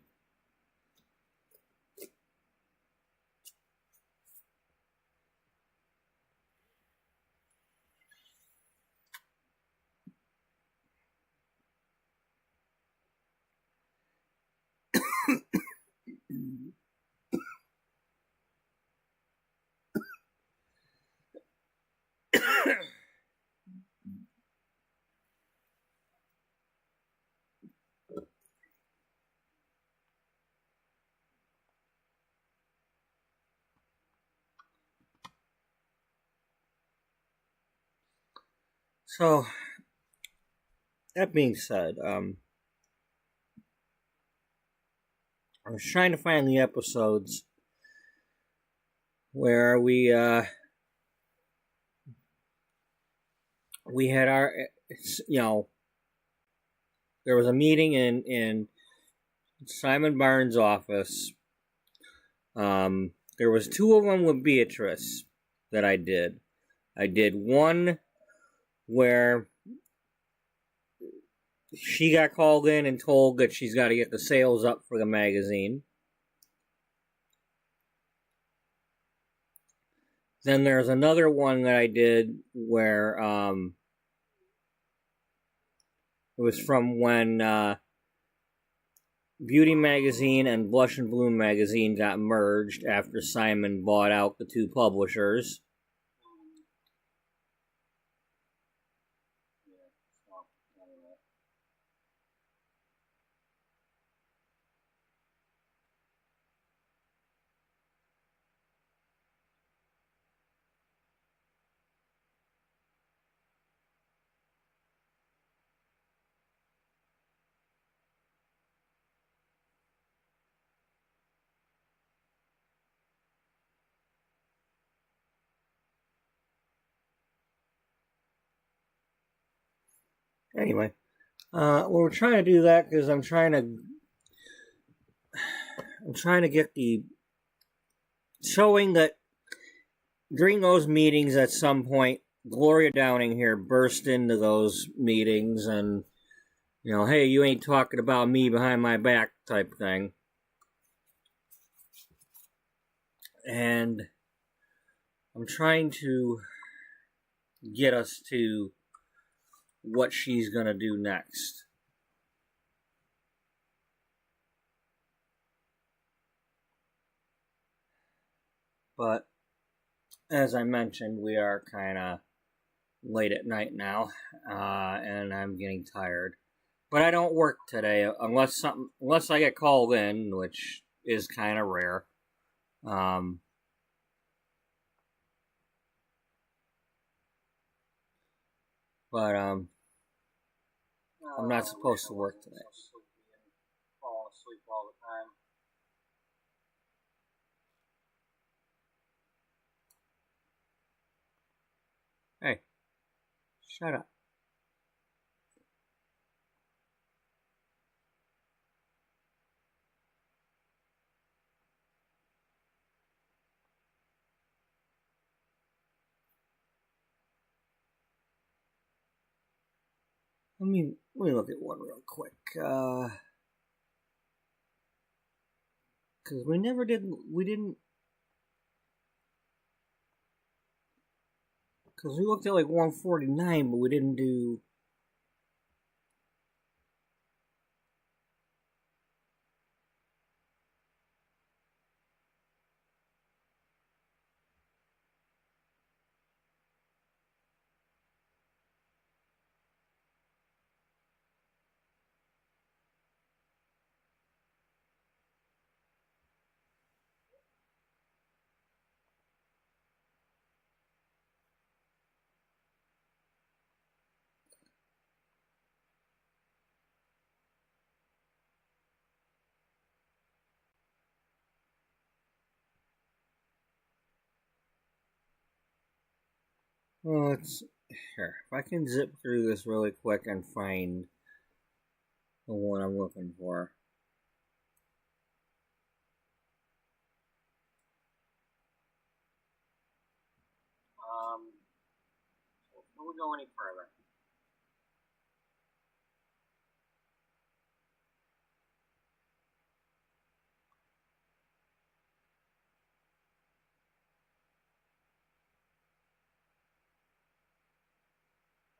So, that being said, I was trying to find the episodes where we had our, there was a meeting in Simon Barnes' office. There was 2 of them with Beatrice that I did. I did one where she got called in and told that she's got to get the sales up for the magazine. Then there's another one that I did where it was from when Beauty Magazine and Blush and Bloom Magazine got merged after Simon bought out the 2 publishers. Anyway, we're trying to do that because I'm trying to get the showing that during those meetings at some point, Gloria Downing here burst into those meetings and, hey, you ain't talking about me behind my back type thing. And I'm trying to get us to what she's going to do next. But as I mentioned, we are kind of late at night now, and I'm getting tired. But I don't work today unless I get called in, which is kind of rare. But I'm not supposed to work today. Fall asleep all the time. Hey, shut up. Let me look at one real quick. Because we didn't. Because we looked at like 149, but we didn't do. Well, let's here. If I can zip through this really quick and find the one I'm looking for. Before we go any further,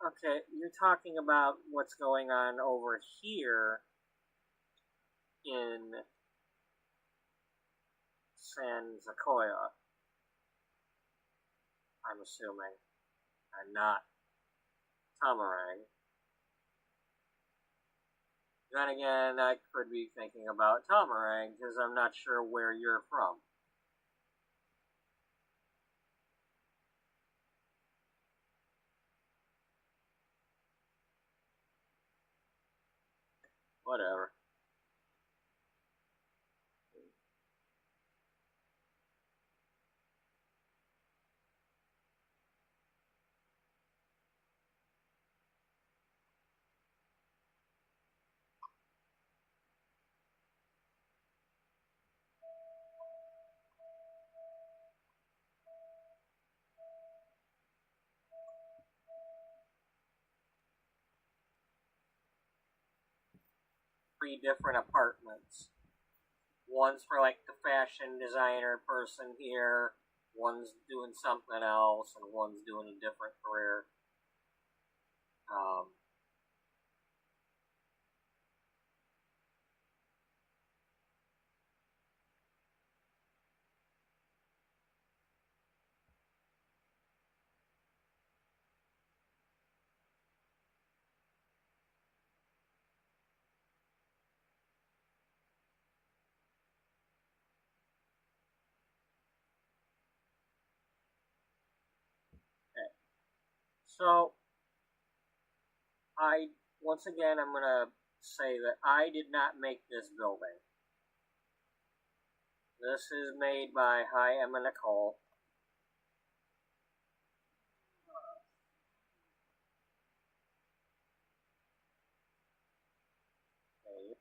okay, you're talking about what's going on over here in San Zacoya, I'm assuming, and not Tamarang. Then again, I could be thinking about Tamarang because I'm not sure where you're from. Whatever. three different apartments. One's for like the fashion designer person here, one's doing something else, and one's doing a different career. Okay. So, once again, I'm going to say that I did not make this building. This is made by Hi Emma Nicole. Okay.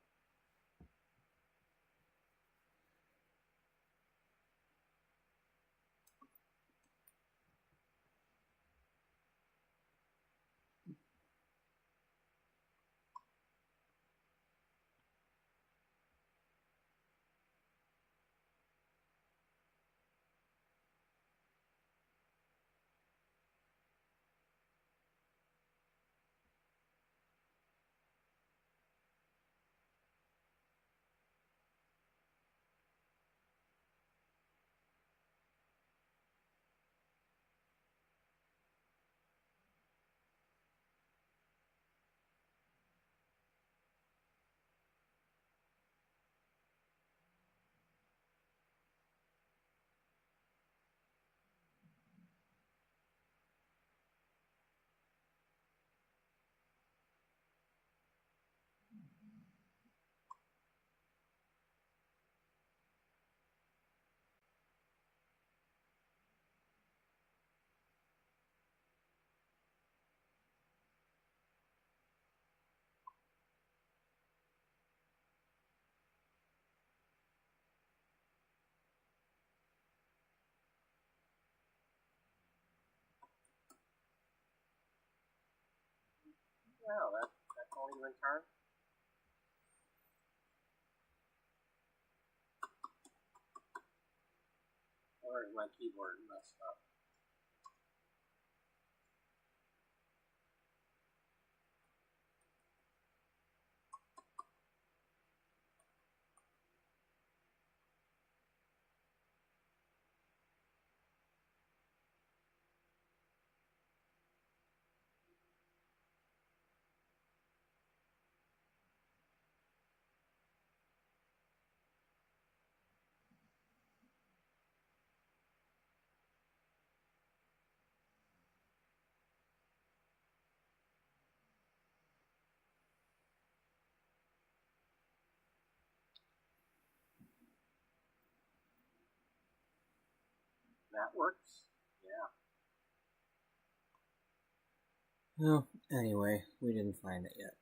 Wow, that won't even turn. Or is my keyboard messed up? That works. Yeah. Well, anyway, we didn't find it yet.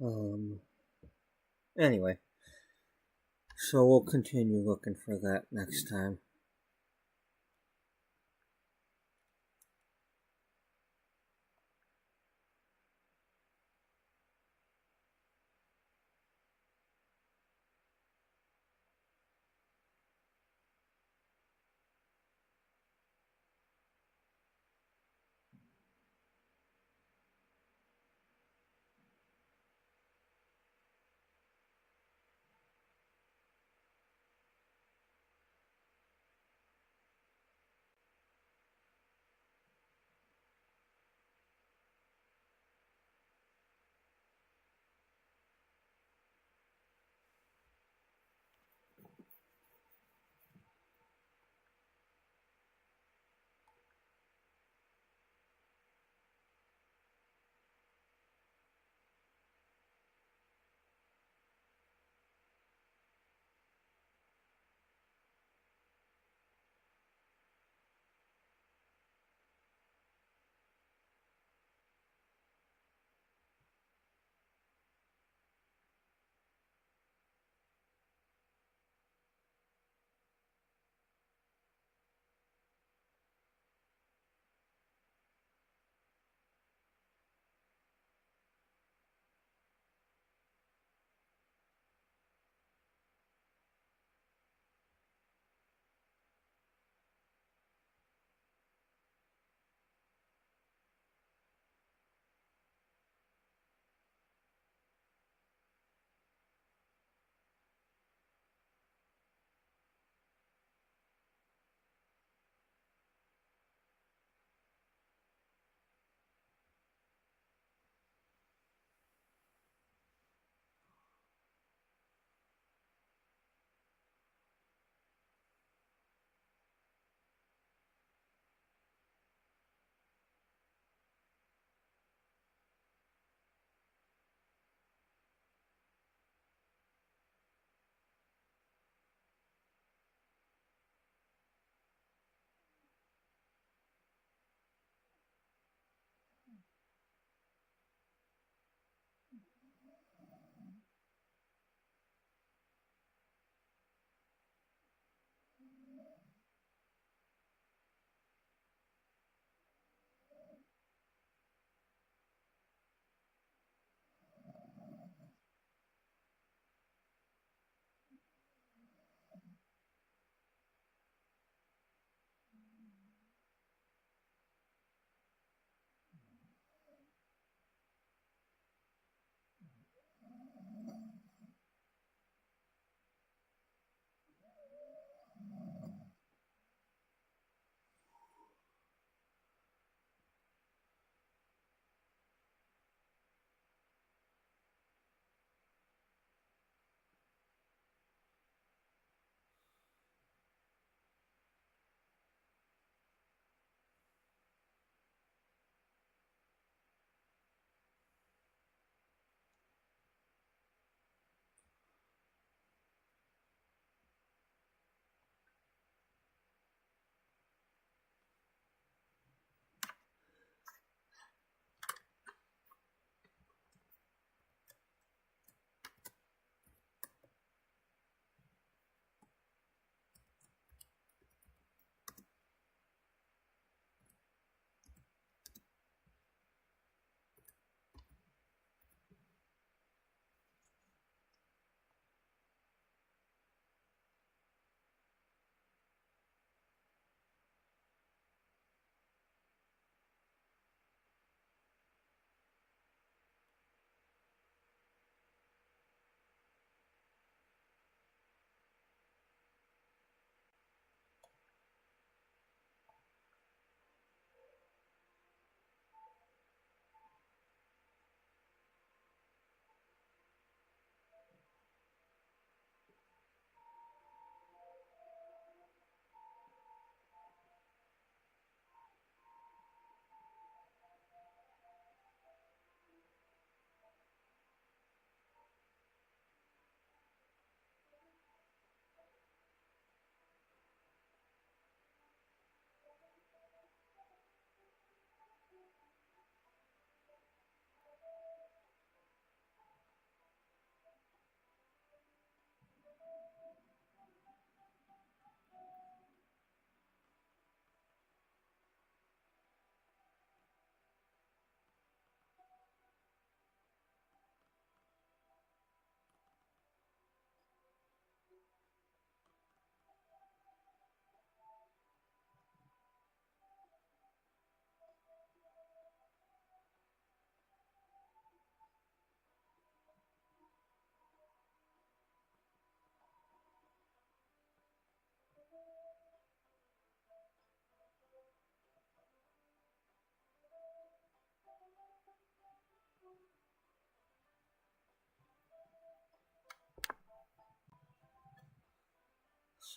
Um, anyway, so we'll continue looking for that next time.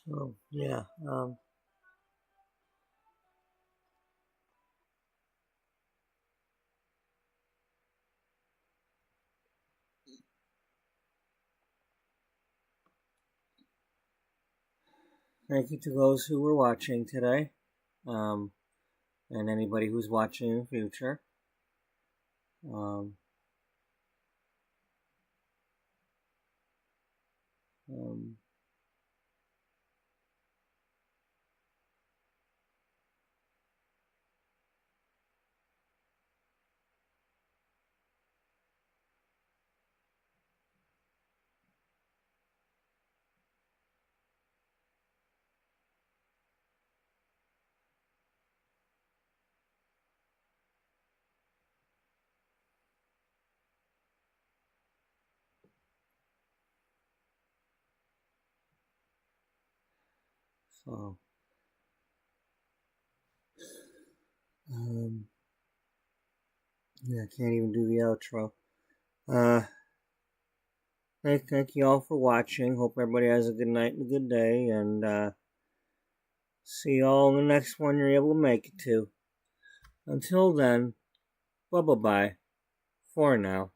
So, yeah. Thank you to those who were watching today, and anybody who's watching in the future. Um, um, so, yeah, I can't even do the outro. Thank you all for watching. Hope everybody has a good night and a good day, and see you all in the next one you're able to make it to. Until then, bye-bye for now.